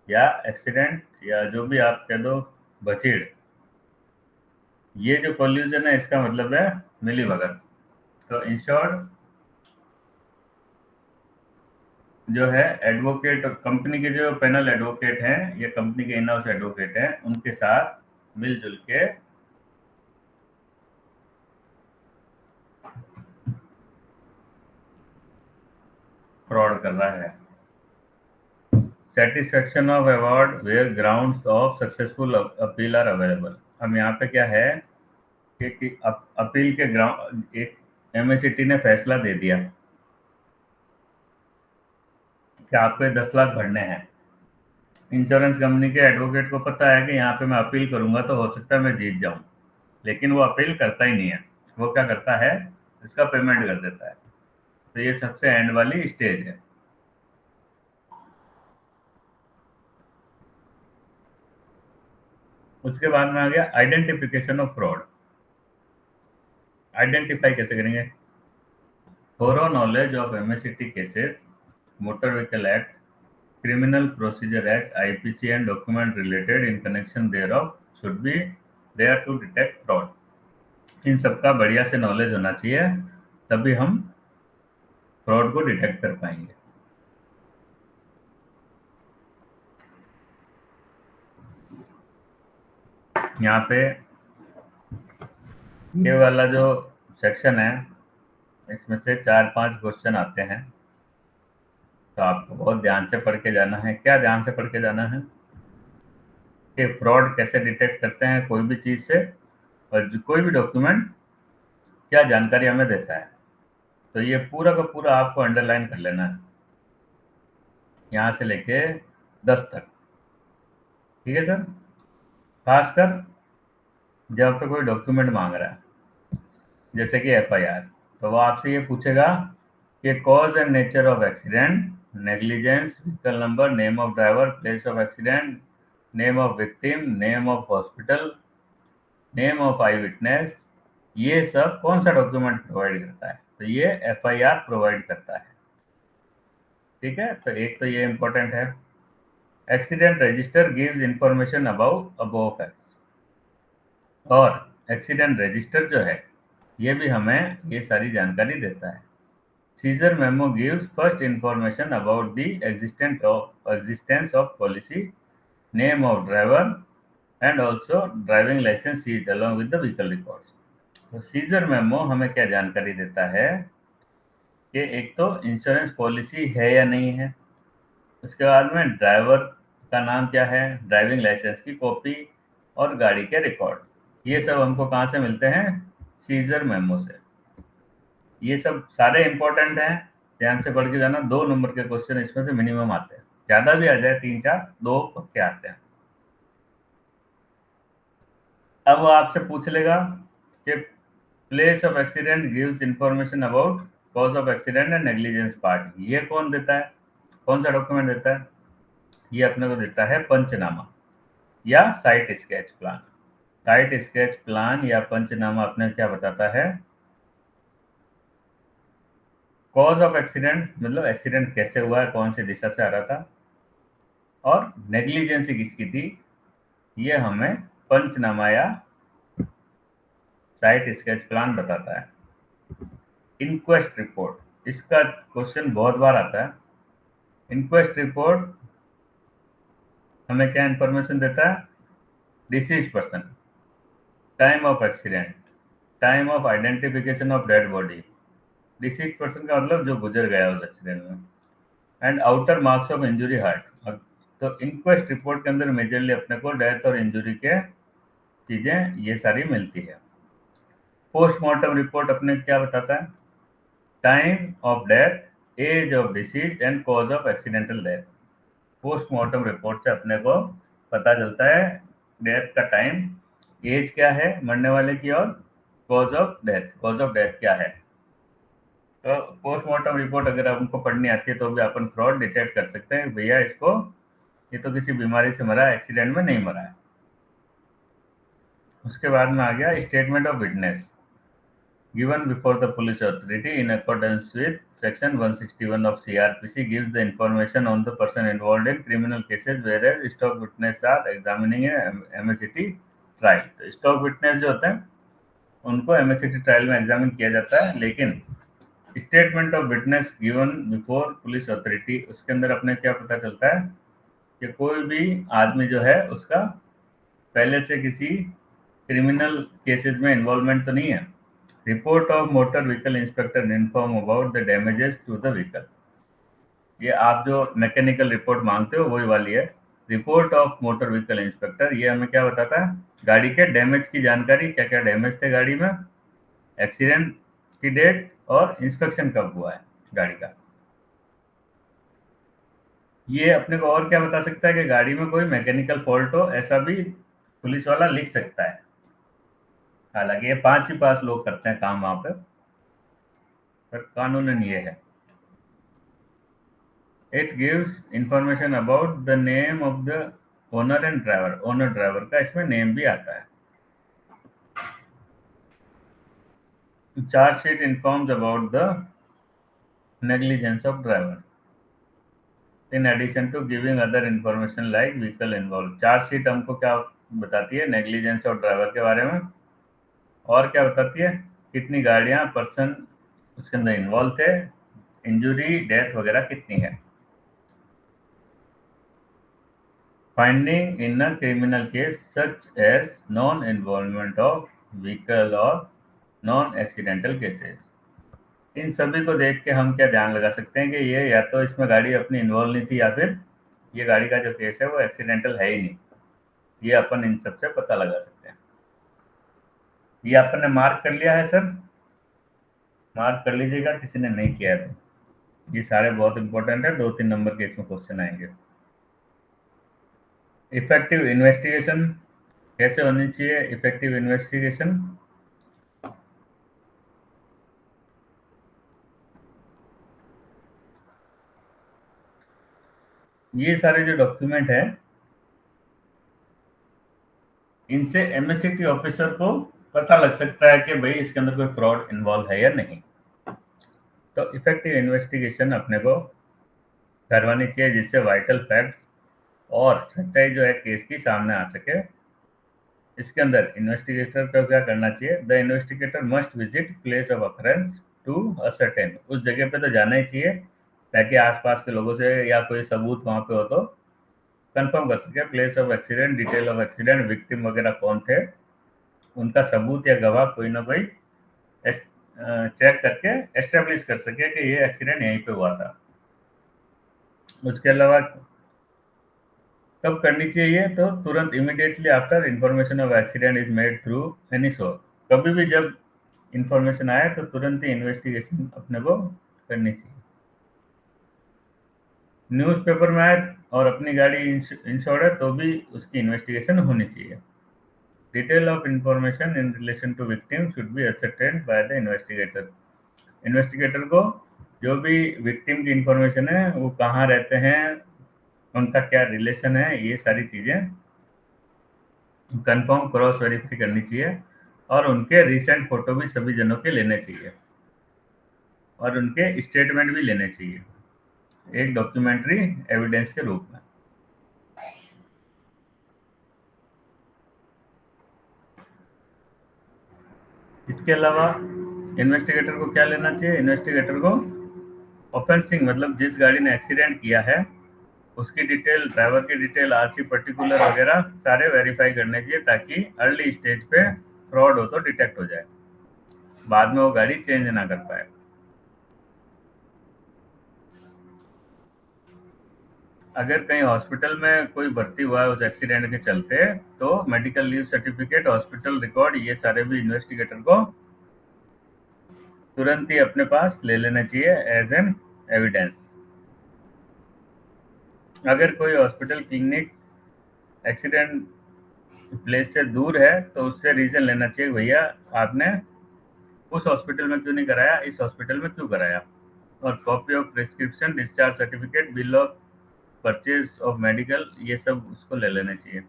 Speaker 1: या एक्सीडेंट, या जो भी आप कह दो, बचीड़। ये जो कोल्यूजन है इसका मतलब है मिली भगत। तो इन शॉर्ट जो है एडवोकेट, कंपनी के जो पैनल एडवोकेट हैं, ये कंपनी के इन हाउस एडवोकेट हैं, उनके साथ मिलजुल के फ्रॉड कर रहा है। Satisfaction of award where grounds of successful appeal are available. अब यहाँ पे क्या है कि अपील के ग्राउंड, एक एमएससीटी ने फैसला दे दिया कि आपको ये 10 लाख भरने हैं। इंश्योरेंस कंपनी के एडवोकेट को पता है कि यहाँ पे मैं अपील करूंगा तो हो सकता है मैं जीत जाऊं, लेकिन वो अपील करता ही नहीं है। वो क्या करता है, इसका पेमेंट कर देता है। तो ये सबसे एंड वाली स्टेज है। उसके बाद में आ गया आइडेंटिफिकेशन ऑफ फ्रॉड। आइडेंटिफाई कैसे करेंगे? Thorough knowledge of MSCT cases, motor vehicle act, criminal procedure act, IPC and document related in connection thereof should be there to detect fraud। इन सबका बढ़िया से नॉलेज होना चाहिए, तभी हम फ्रॉड को डिटेक्ट कर पाएंगे। यहाँ पे ये वाला जो सेक्शन है, इसमें से 4-5 क्वेश्चन आते हैं, तो आपको बहुत ध्यान से पढ़ के जाना है। क्या ध्यान से पढ़ के जाना है कि फ्रॉड कैसे डिटेक्ट करते हैं कोई भी चीज से, और कोई भी डॉक्यूमेंट क्या जानकारी हमें देता है। तो ये पूरा का पूरा आपको अंडरलाइन कर लेना है, यहाँ से लेके 10 तक। ठीक है सर? खासकर जब पे कोई डॉक्यूमेंट मांग रहा है, जैसे कि एफआईआर, तो वो आपसे ये पूछेगा कि cause and nature of accident, negligence, vehicle number, name of driver, place of accident, name of victim, name of hospital, name of I witness. ये सब कौन सा डॉक्यूमेंट प्रोवाइड करता है? तो ये एफआईआर प्रोवाइड करता है। ठीक है, तो एक तो ये इंपॉर्टेंट है। Accident register gives information about above facts, और एक्सीडेंट रजिस्टर जो है ये भी हमें ये सारी जानकारी देता है। Seizure memo gives first information about the existence of policy, name of driver and also driving licence seized along with the vehicle records. तो सीजर मेमो हमें क्या जानकारी देता है कि एक तो इंश्योरेंस पॉलिसी है या नहीं है, उसके बाद में ड्राइवर का नाम क्या है, ड्राइविंग लाइसेंस की कॉपी और गाड़ी के रिकॉर्ड। ये सब हमको कहाँ से मिलते हैं? सीजर मेमो से। ये सब सारे इंपॉर्टेंट हैं, ध्यान से पढ़ के जाना। 2 नंबर के क्वेश्चन इसमें से मिनिमम आते हैं, ज्यादा भी आ जाए 3-4, 2 पक्के आते हैं। अब वो आपसे पूछ लेगा कि place of accident gives information about cause of accident and negligence part. ये कौन देता है, कौन सा डॉक्यूमेंट देता है? ये अपने को देता है पंचनामा या site sketch plan. Site sketch plan या पंचनामा अपने क्या बताता है? कॉज ऑफ एक्सीडेंट मतलब एक्सीडेंट कैसे हुआ है, कौन सी दिशा से आ रहा था, और नेग्लिजेंसी किसकी थी, ये हमें पंचनामा या साइट स्केच प्लान बताता है। इंक्वेस्ट रिपोर्ट, इसका क्वेश्चन बहुत बार आता है। इंक्वेस्ट रिपोर्ट हमें क्या इंफॉर्मेशन देता है? Disease person, time of accident, time of identification of dead body. Disease person का मतलब जो गुजर गया उस एक्सीडेंट में, and outer marks of injury heart. तो इंक्वेस्ट रिपोर्ट के अंदर मेजरली अपने को डेथ और इंजुरी के चीजें ये सारी मिलती है। पोस्टमार्टम रिपोर्ट अपने क्या बताता है? Time of death, age of deceased and cause of accidental death. Postmortem report से अपने को पता चलता है डेथ का टाइम, एज क्या है मरने वाले की, और cause of death, cause of death क्या है। तो पोस्टमार्टम रिपोर्ट अगर हमको पढ़नी आती है तो भी अपन फ्रॉड डिटेक्ट कर सकते हैं, भैया इसको ये तो किसी बीमारी से मरा है, एक्सीडेंट में नहीं मरा है। उसके बाद में आ गया statement of witness given before the police authority in accordance with section 161 of CRPC gives the information on the person involved in criminal cases, whereas stock witness are examining a MSCT trial। तो stock witness जो होते हैं उनको MSCT trial में examine किया जाता है, लेकिन statement of witness given before police authority, उसके अंदर अपने क्या पता चलता है कि कोई भी आदमी जो है उसका पहले से किसी क्रिमिनल केसेस में इन्वॉल्वमेंट तो नहीं है। Report of motor vehicle inspector inform about the damages to the vehicle. ये आप जो मैकेनिकल रिपोर्ट मांगते हो वही वाली है। Report of motor vehicle inspector ये हमें क्या बताता है? गाड़ी के डैमेज की जानकारी, क्या क्या डैमेज थे गाड़ी में, एक्सीडेंट की डेट और इंस्पेक्शन कब हुआ है गाड़ी का। ये अपने को और क्या बता सकता है कि गाड़ी में कोई मैकेनिकल फॉल्ट हो, ऐसा भी पुलिस वाला लिख सकता है। हालांकि ये 5 ही 5 लोग करते हैं काम वहां पर कानूनन ये है। It gives information about the name of the owner and driver. Owner driver का इसमें नेम भी आता है। Charge sheet informs about the negligence of driver in addition to giving other information like vehicle involve. Charge sheet हमको क्या बताती है? Negligence of driver के बारे में। और क्या बताती है? कितनी गाड़ियां पर्सन उसके अंदर इन्वॉल्व थे, इंजुरी डेथ वगैरह कितनी है। Finding in a criminal case such as non involvement of vehicle और नॉन एक्सीडेंटल केसेस। इन सभी को देख के हम क्या ध्यान लगा सकते हैं कि ये या तो इसमें गाड़ी अपनी इन्वॉल्व नहीं थी, या फिर ये गाड़ी का जो केस है वो एक्सीडेंटल है ही नहीं। ये अपन इन सब से पता लगा सकते हैं। ये अपन ने मार्क कर लिया है सर, मार्क कर लीजिएगा, किसी ने नहीं किया है तो। ये सारे बहुत इंपॉर्टेंट है, 2-3 नंबर के इसमें क्वेश्चन आएंगे। इफेक्टिव इन्वेस्टिगेशन कैसे होनी चाहिए? इफेक्टिव इन्वेस्टिगेशन ये सारे जो डॉक्यूमेंट है इनसे एमएससीटी ऑफिसर को पता लग सकता है कि भाई इसके अंदर कोई फ्रॉड इन्वॉल्व है या नहीं। तो इफेक्टिव इन्वेस्टिगेशन अपने को करवानी चाहिए जिससे वाइटल फैक्ट और सच्चाई जो है केस की सामने आ सके। इसके अंदर इन्वेस्टिगेटर को क्या करना चाहिए? The investigator must visit place of occurrence to ascertain. उस जगह पे तो जाना ही चाहिए ताकि आसपास के लोगों से या कोई सबूत वहां पे हो तो कंफर्म कर सके। Place of accident, detail of accident, victim वगैरह कौन थे, उनका सबूत या गवाह कोई ना कोई चेक करके एस्टेब्लिश कर सके कि ये एक्सीडेंट यहीं पे हुआ था। उसके अलावा कब करनी चाहिए? तो तुरंत, immediately after information of accident is made through any source. कभी भी जब इंफॉर्मेशन आए तो तुरंत ही इन्वेस्टिगेशन अपने को करनी चाहिए। न्यूज़पेपर में आए और अपनी गाड़ी इंश्योर्ड है तो भी उसकी इन्वेस्टिगेशन होनी चाहिए। Detail of information in relation to victim should be ascertained by the investigator. Investigator को जो भी विक्टिम की इंफॉर्मेशन है, वो कहाँ रहते हैं, उनका क्या रिलेशन है, ये सारी चीजें कंफर्म क्रॉस वेरीफाई करनी चाहिए। और उनके रिसेंट फोटो भी सभी जनों के लेने चाहिए और उनके स्टेटमेंट भी लेने चाहिए एक डॉक्यूमेंट्री एविडेंस के रूप में। इसके अलावा इन्वेस्टिगेटर को क्या लेना चाहिए? इन्वेस्टिगेटर को ऑफेंसिंग मतलब जिस गाड़ी ने एक्सीडेंट किया है उसकी डिटेल, ड्राइवर की डिटेल, आरसी पर्टिकुलर वगैरह सारे वेरीफाई करने चाहिए ताकि अर्ली स्टेज पे फ्रॉड हो तो डिटेक्ट हो जाए, बाद में वो गाड़ी चेंज ना कर पाए। अगर कहीं हॉस्पिटल में कोई भर्ती हुआ है उस एक्सीडेंट के चलते तो medical leave certificate, hospital record, ये सारे भी इन्वेस्टिगेटर को तुरंत ही अपने पास ले लेना चाहिए एज एन एविडेंस। अगर कोई हॉस्पिटल, क्लिनिक एक्सीडेंट प्लेस से दूर है तो उससे रीजन लेना चाहिए, भैया आपने उस हॉस्पिटल में क्यों नहीं कराया, इस हॉस्पिटल में क्यों कराया। और copy of prescription, discharge certificate, bill of purchase of medical, ये सब उसको ले लेने चाहिए।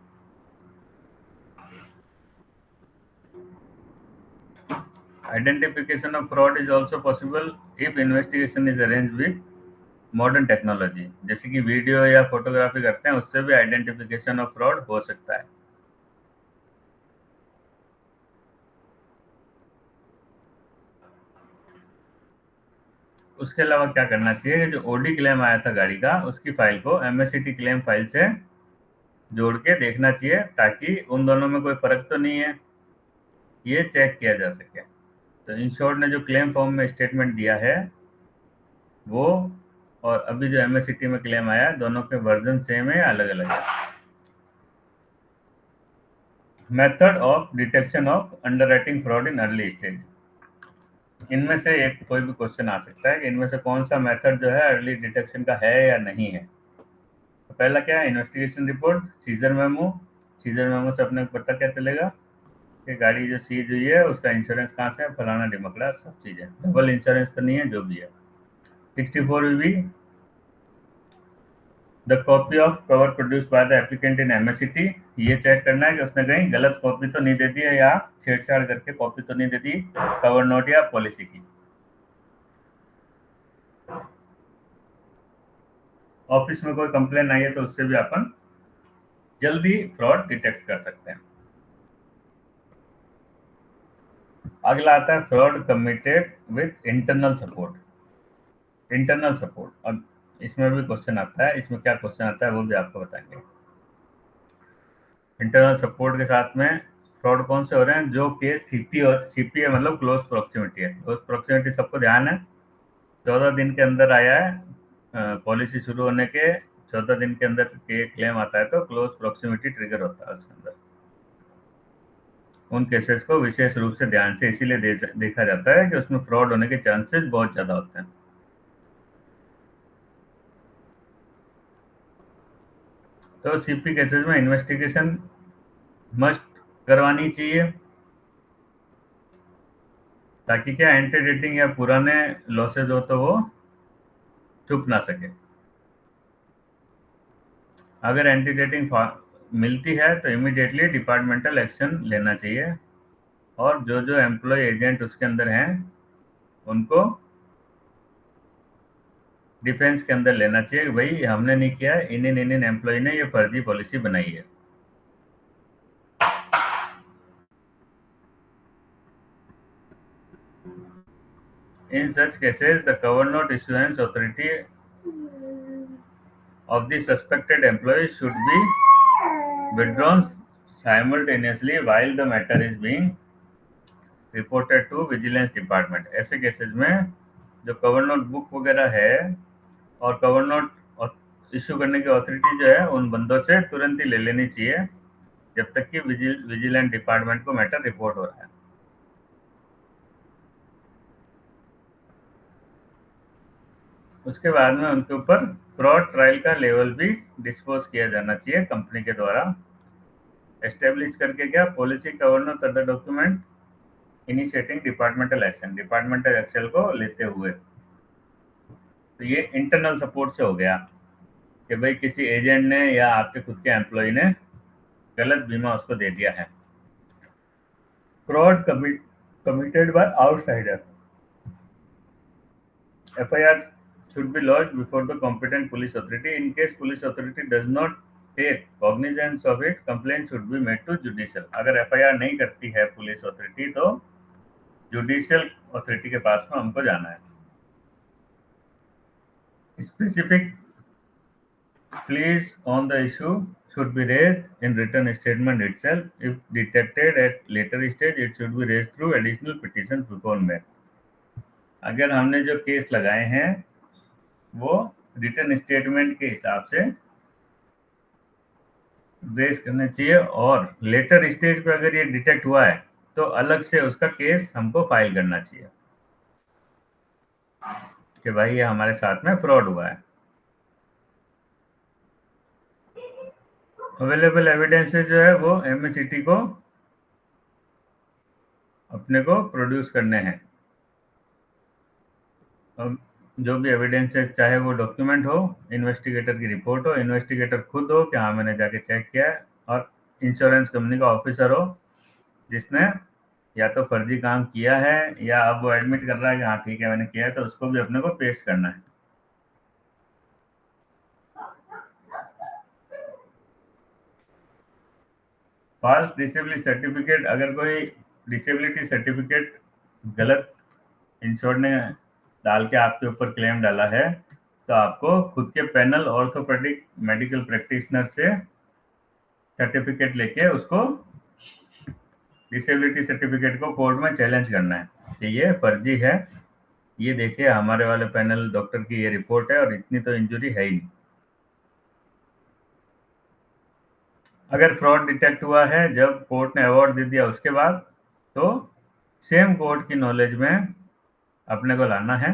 Speaker 1: Identification of fraud is also possible if investigation is arranged with modern technology। जैसे कि वीडियो या फोटोग्राफी करते हैं उससे भी आइडेंटिफिकेशन ऑफ फ्रॉड हो सकता है। उसके अलावा क्या करना चाहिए कि जो ओडी क्लेम आया था गाड़ी का उसकी फाइल को एमएससीटी क्लेम फाइल से जोड़ के देखना चाहिए ताकि उन दोनों में कोई फर्क तो नहीं है, ये चेक किया जा सके। तो इंश्योर्ड ने जो क्लेम फॉर्म में स्टेटमेंट दिया है वो और अभी जो एमएससीटी में क्लेम आया, दोनों के वर्जन सेम है या अलग अलग है। Method of detection of underwriting fraud in early stage. इनमें से एक कोई भी क्वेश्चन आ सकता है कि इनमें से कौन सा मेथड जो है अर्ली डिटेक्शन का है या नहीं है। तो पहला क्या है? Investigation report, seizure memo. Seizure memo से अपने को पता क्या चलेगा कि गाड़ी जो सीज हुई है उसका इंश्योरेंस कहाँ से है, फलाना डिमकड़ा, सब चीज़ें, डबल इंश्योरेंस तो नहीं है, जो भी है। 64 the copy of cover produce by the applicant in MSCT, ये चेक करना है कि उसने कहीं गलत कॉपी तो नहीं दे दी है या छेड़छाड़ करके कॉपी तो नहीं दे दी कवर नोट या पॉलिसी की। ऑफिस में कोई कंप्लेन आई है तो उससे भी अपन जल्दी फ्रॉड डिटेक्ट कर सकते हैं। अगला आता है fraud committed with internal support. Internal support, अब इसमें भी क्वेश्चन आता है, इसमें क्या क्वेश्चन आता है वो भी आपको बताएंगे। इंटरनल सपोर्ट के साथ में फ्रॉड कौन से हो रहे हैं, जो केस सीपी और सीपीए मतलब क्लोज प्रोक्सिमिटी है। क्लोज प्रोक्सिमिटी सबको ध्यान है, 14 दिन के अंदर आया है, पॉलिसी शुरू होने के 14 दिन के अंदर के क्लेम आता है तो क्लोज प्रोक्सिमिटी ट्रिगर होता है उसके अंदर। उन केसेस को विशेष रूप से ध्यान से इसीलिए देखा जाता है कि उसमें फ्रॉड होने के चांसेस बहुत ज्यादा होते हैं। तो सीपी केसेस में इन्वेस्टिगेशन मस्ट करवानी चाहिए, ताकि क्या एंटी डेटिंग या पुराने लॉसेज हो तो वो छुप ना सके। अगर एंटी डेटिंग मिलती है तो इमीडिएटली डिपार्टमेंटल एक्शन लेना चाहिए, और जो जो एम्प्लॉय एजेंट उसके अंदर हैं उनको डिफेंस के अंदर लेना चाहिए कि भाई हमने नहीं किया, इन एम्प्लॉय ने ये फर्जी पॉलिसी बनाई है। In such cases, the cover note issuance authority of the suspected employee should be withdrawn simultaneously while the matter is being reported to Vigilance Department। ऐसे केसेस में जो कवर नोट बुक वगैरह है और कवर नोट इश्यू करने की authority जो है उन बंदों से तुरंत ही ले लेनी चाहिए जब तक कि विजिलेंट डिपार्टमेंट को मैटर रिपोर्ट हो रहा है। उसके बाद में उनके ऊपर फ्रॉड ट्रायल का लेवल भी डिस्पोज किया जाना चाहिए कंपनी के द्वारा, एस्टेब्लिश करके क्या policy cover note other document initiating departmental action, departmental action को लेते हुए। तो ये इंटरनल सपोर्ट से हो गया कि भाई किसी एजेंट ने या आपके खुद के एम्प्लॉय ने गलत बीमा उसको दे दिया है। Fraud committed by outsider, FIR should be lodged before the competent police authority. In case police authority does not take cognizance of it, complaint should be made to judicial। अगर FIR नहीं करती है पुलिस अथॉरिटी तो judicial authority के पास में हमको जाना है। Specific pleas on the issue should be raised in written statement itself. If detected at later stage, it should be raised through additional petition before May। अगर हमने जो केस लगाए हैं वो रिटर्न स्टेटमेंट के हिसाब से रेज करना चाहिए, और लेटर स्टेज पे अगर ये डिटेक्ट हुआ है तो अलग से उसका केस हमको फाइल करना चाहिए कि भाई ये हमारे साथ में फ्रॉड हुआ है। अवेलेबल एविडेंसेस जो है वो एमएससीटी को अपने को प्रोड्यूस करने हैं। जो भी एविडेंसेस, चाहे वो डॉक्यूमेंट हो, इन्वेस्टिगेटर की रिपोर्ट हो, इन्वेस्टिगेटर खुद हो कि हाँ मैंने जाके चेक किया है, और इंश्योरेंस कंपनी का ऑफिसर हो जिसने या तो फर्जी काम किया है या अब वो एडमिट कर रहा है कि हाँ ठीक है मैंने किया है, तो उसको भी अपने को पेश करना है। फॉल्स डिसेबिलिटी सर्टिफिकेट, अगर कोई डिसेबिलिटी सर्टिफिकेट गलत इंश्योर्ड ने डाल के आपके ऊपर क्लेम डाला है तो आपको खुद के पैनल ऑर्थोपेडिक मेडिकल प्रैक्टिशनर से सर्टिफिकेट लेके उसको डिसेबिलिटी सर्टिफिकेट को कोर्ट में चैलेंज करना है कि ये फर्जी है, ये देखिए हमारे वाले पैनल डॉक्टर की ये रिपोर्ट है और इतनी तो इंजरी है ही नहीं। अगर फ्रॉड डिटेक्ट हुआ है जब कोर्ट ने अवार्ड दे दिया उसके बाद, तो सेम कोर्ट की नॉलेज में अपने को लाना है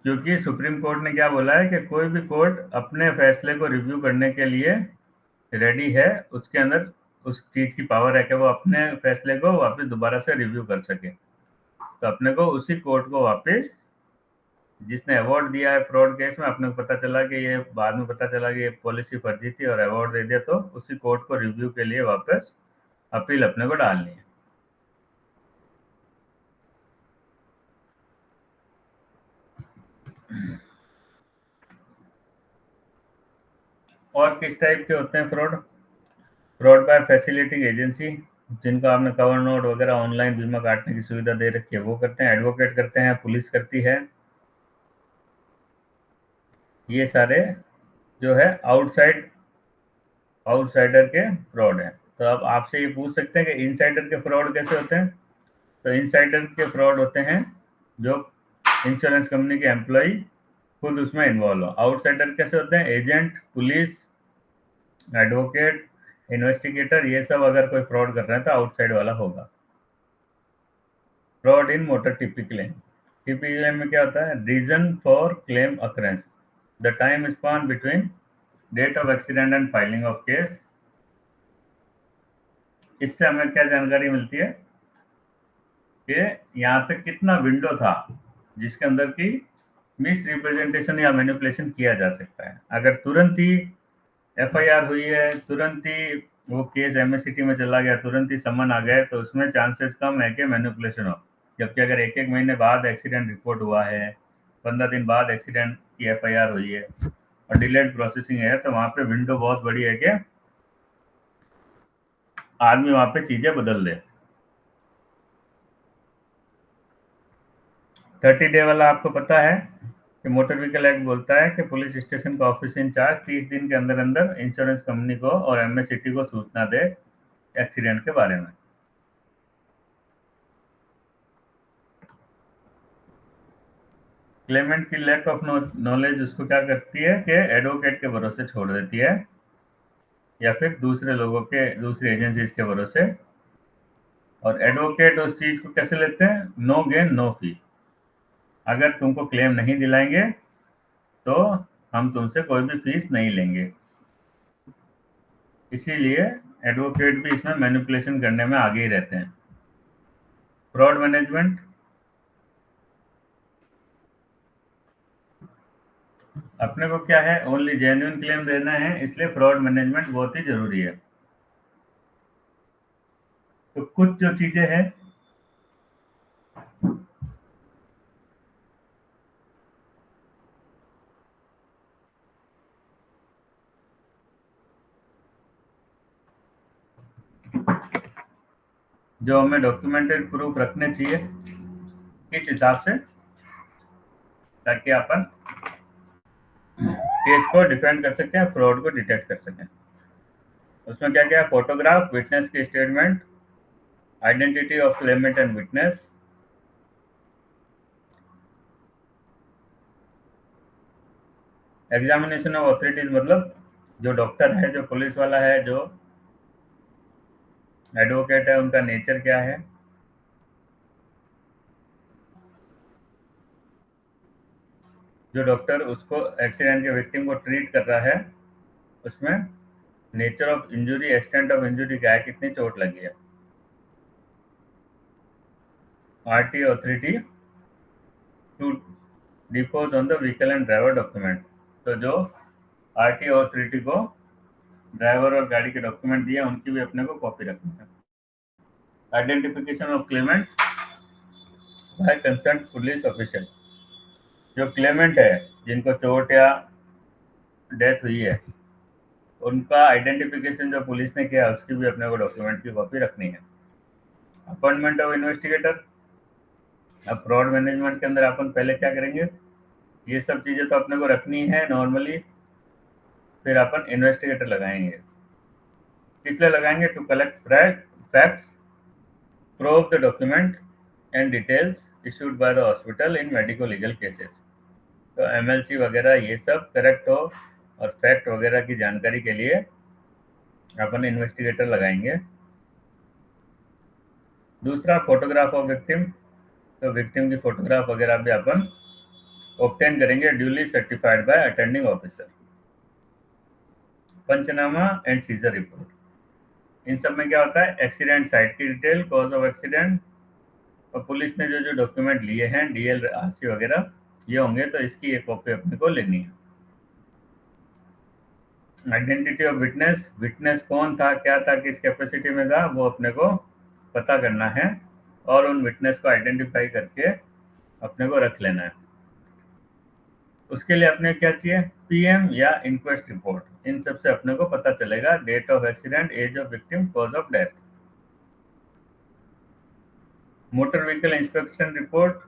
Speaker 1: क्योंकि सुप्रीम कोर्ट ने क्या बोला है कि कोई भी कोर्ट अपने फैसले को रिव्यू करने के लिए रेडी है, उसके अंदर उस चीज की पावर है कि वो अपने फैसले को वापस दोबारा से रिव्यू कर सके। तो अपने को उसी कोर्ट को वापस, जिसने अवार्ड दिया है फ्रॉड केस में, अपने को पता चला कि ये बाद में पता चला कि ये पॉलिसी फर्जी थी और अवार्ड दे दिया, तो उसी कोर्ट को रिव्यू के लिए वापस अपील अपने को डालनी है। और किस टाइप के होते हैं fraud? Fraud bye facilitating agency, जिनको आपने कवर नोट वगैरह ऑनलाइन बीमा काटने की सुविधा दे रखी है, वो करते हैं। एडवोकेट करते हैं, पुलिस करती है। ये सारे जो है आउटसाइडर के फ्रॉड है। तो अब आपसे ये पूछ सकते हैं कि इनसाइडर के फ्रॉड कैसे होते हैं? तो इनसाइडर के फ्रॉड होते हैं जो इंश्योरेंस कंपनी के एम्प्लॉय खुद उसमें इन्वॉल्व हो। आउटसाइडर कैसे होते हैं? एजेंट, पुलिस, एडवोकेट, इन्वेस्टिगेटर, ये सब अगर कोई फ्रॉड कर रहे हैं तो आउटसाइड वाला होगा। Fraud in motor TP claim. TP claim में क्या होता है? Reason for claim occurrence, the time span between date of accident and filing of case. इससे हमें क्या जानकारी मिलती है कि यहाँ पे कितना विंडो था जिसके अंदर की मिस रिप्रेजेंटेशन या मैनिपुलेशन किया जा सकता है। अगर तुरंत ही एफआईआर हुई है, तुरंत ही वो केस एमएससीटी में चला गया, तुरंत ही समन आ गए, तो उसमें चांसेस कम है कि मैनिपुलेशन हो। जबकि अगर एक एक महीने बाद एक्सीडेंट रिपोर्ट हुआ है, 15 दिन बाद एक्सीडेंट की एफआईआर हुई है और डिलेड प्रोसेसिंग है, तो वहां पे विंडो बहुत बड़ी है कि आदमी वहां पे चीजें बदल दे। 30 डे वाला आपको पता है कि मोटर व्हीकल एक्ट बोलता है कि पुलिस स्टेशन का ऑफिस इंचार्ज 30 दिन के अंदर अंदर इंश्योरेंस कंपनी को और एमएससीटी को सूचना दे एक्सीडेंट के बारे में। क्लेमेंट की लैक ऑफ नॉलेज उसको क्या करती है कि एडवोकेट के भरोसे छोड़ देती है या फिर दूसरे लोगों के, दूसरी एजेंसीज के भरोसे। और एडवोकेट उस चीज को कैसे लेते हैं? No gain no fee. अगर तुमको क्लेम नहीं दिलाएंगे तो हम तुमसे कोई भी फीस नहीं लेंगे। इसीलिए एडवोकेट भी इसमें मैनिपुलेशन करने में आगे ही रहते हैं। फ्रॉड मैनेजमेंट, अपने को क्या है? ओनली जेन्युइन क्लेम देना है, इसलिए फ्रॉड मैनेजमेंट बहुत ही जरूरी है। तो कुछ जो चीजें हैं जो हमें डॉक्यूमेंटेड प्रूफ रखने चाहिए, किस हिसाब से, ताकि अपन केस को डिफेंड कर सकें, फ्रॉड को डिटेक्ट कर सकें। उसमें क्या क्या? फोटोग्राफ, विटनेस की statement, identity of Clement and witness, examination of authorities, मतलब जो डॉक्टर है, जो पुलिस वाला है, जो एडवोकेट है, उनका नेचर क्या है। जो डॉक्टर उसको एक्सीडेंट के विक्टिम को ट्रीट कर रहा है, उसमें nature of injury, extent of injury क्या है, कितनी चोट लगी है। RT authority to depose on the vehicle and driver document. तो जो आरटी अथॉरिटी को ड्राइवर और गाड़ी के डॉक्यूमेंट दिए, उनकी भी अपने को कॉपी रखनी है। Identification of claimant by concern police official. जो क्लेमेंट है, जिनको चोट या डेथ हुई है, उनका आइडेंटिफिकेशन जो पुलिस ने किया, उसकी भी अपने को डॉक्यूमेंट की कॉपी रखनी है। Appointment of investigator. अब फ्रॉड मैनेजमेंट के अंदर अपन पहले क्या करेंगे? ये सब चीजें तो अपने को रखनी है नॉर्मली, फिर अपन इन्वेस्टिगेटर लगाएंगे। किसलिए लगाएंगे? To collect facts, prove the document and details issued by the hospital in medico legal cases. तो एमएलसी वगैरह ये सब करेक्ट हो और फैक्ट वगैरह की जानकारी के लिए अपन इन्वेस्टिगेटर लगाएंगे। दूसरा, फोटोग्राफ ऑफ विक्टिम। तो विक्टिम की फोटोग्राफ वगैरह भी अपन ऑब्टेन करेंगे duly certified by attending officer. Panchnama and seizure report, इन सब में क्या होता है, एक्सीडेंट साइट की डिटेल, कॉज ऑफ एक्सीडेंट, और पुलिस ने जो जो डॉक्यूमेंट लिए हैं डीएल आरसी वगैरह ये होंगे, तो इसकी एक कॉपी अपने को लेनी है। आइडेंटिटी ऑफ विटनेस, विटनेस कौन था, क्या था, किस कैपेसिटी में था, वो अपने को पता करना है और उन विटनेस को आइडेंटिफाई करके अपने को रख लेना है। उसके लिए अपने क्या चाहिए, पीएम या इंक्वेस्ट रिपोर्ट, इन सब से अपने को पता चलेगा date of accident, age of victim, cause of death. Motor vehicle inspection report,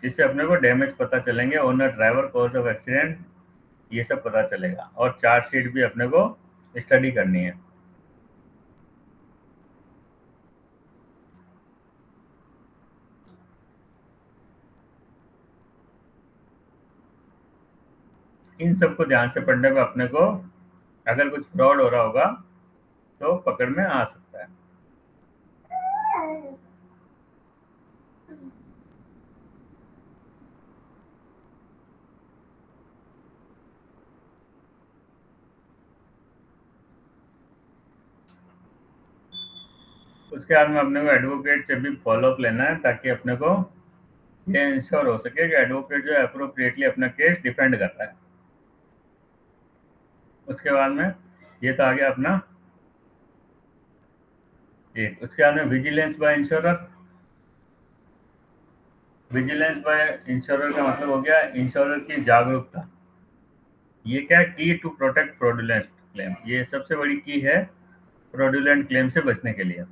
Speaker 1: इससे अपने को डैमेज पता चलेंगे, owner, driver, cause of accident, ये सब पता चलेगा। और चार्जशीट भी अपने को स्टडी करनी है। इन सबको ध्यान से पढ़ने पे अपने को अगर कुछ फ्रॉड हो रहा होगा तो पकड़ में आ सकता है। उसके बाद में अपने को एडवोकेट से भी फॉलोअप लेना है ताकि अपने को ये इंश्योर हो सके कि एडवोकेट जो है अप्रोप्रिएटली अपना केस डिफेंड कर रहा है। उसके बाद में ये तो आ गया अपना एक। उसके बाद में vigilance by insurer. Vigilance by insurer का मतलब हो गया इंश्योरर की जागरूकता। ये क्या है, की टू प्रोटेक्ट फ्रॉडुलेंट क्लेम, ये सबसे बड़ी की है फ्रॉडुलेंट क्लेम से बचने के लिए।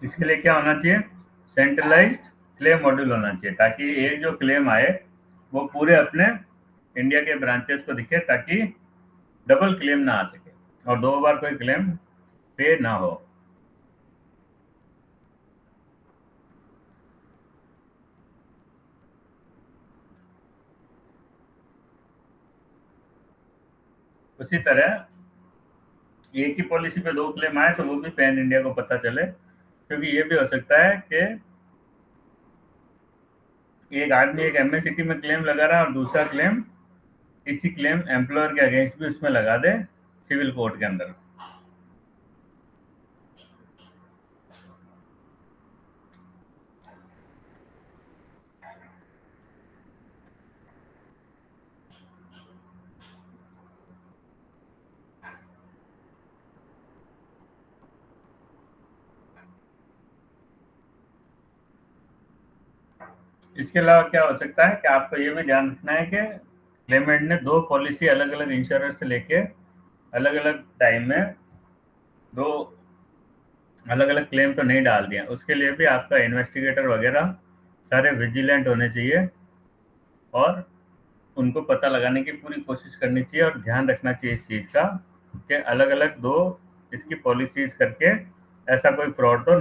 Speaker 1: इसके लिए क्या होना चाहिए, सेंट्रलाइज्ड क्लेम मॉड्यूल होना चाहिए ताकि एक जो क्लेम आए वो पूरे अपने इंडिया के ब्रांचेस को दिखे, ताकि डबल क्लेम ना आ सके और दो बार कोई क्लेम पे ना हो। उसी तरह एक ही पॉलिसी पे दो क्लेम आए तो वो भी पैन इंडिया को पता चले, क्योंकि ये भी हो सकता है कि एक आदमी एक एमएससीटी में क्लेम लगा रहा है और दूसरा क्लेम इसी क्लेम एम्प्लॉयर के अगेंस्ट भी उसमें लगा दे सिविल कोर्ट के अंदर। इसके अलावा क्या हो सकता है कि आपको ये भी ध्यान रखना है कि क्लेमेंट ने दो पॉलिसी अलग अलग इंश्योरेंस से लेके अलग अलग टाइम में दो अलग अलग क्लेम तो नहीं डाल दिया। उसके लिए भी आपका इन्वेस्टिगेटर वगैरह सारे विजिलेंट होने चाहिए और उनको पता लगाने की पूरी कोशिश करनी चाहिए और ध्यान रखना चाहिए इस चीज़ का कि अलग अलग दो इसकी पॉलिसीज करके ऐसा कोई फ्रॉड तो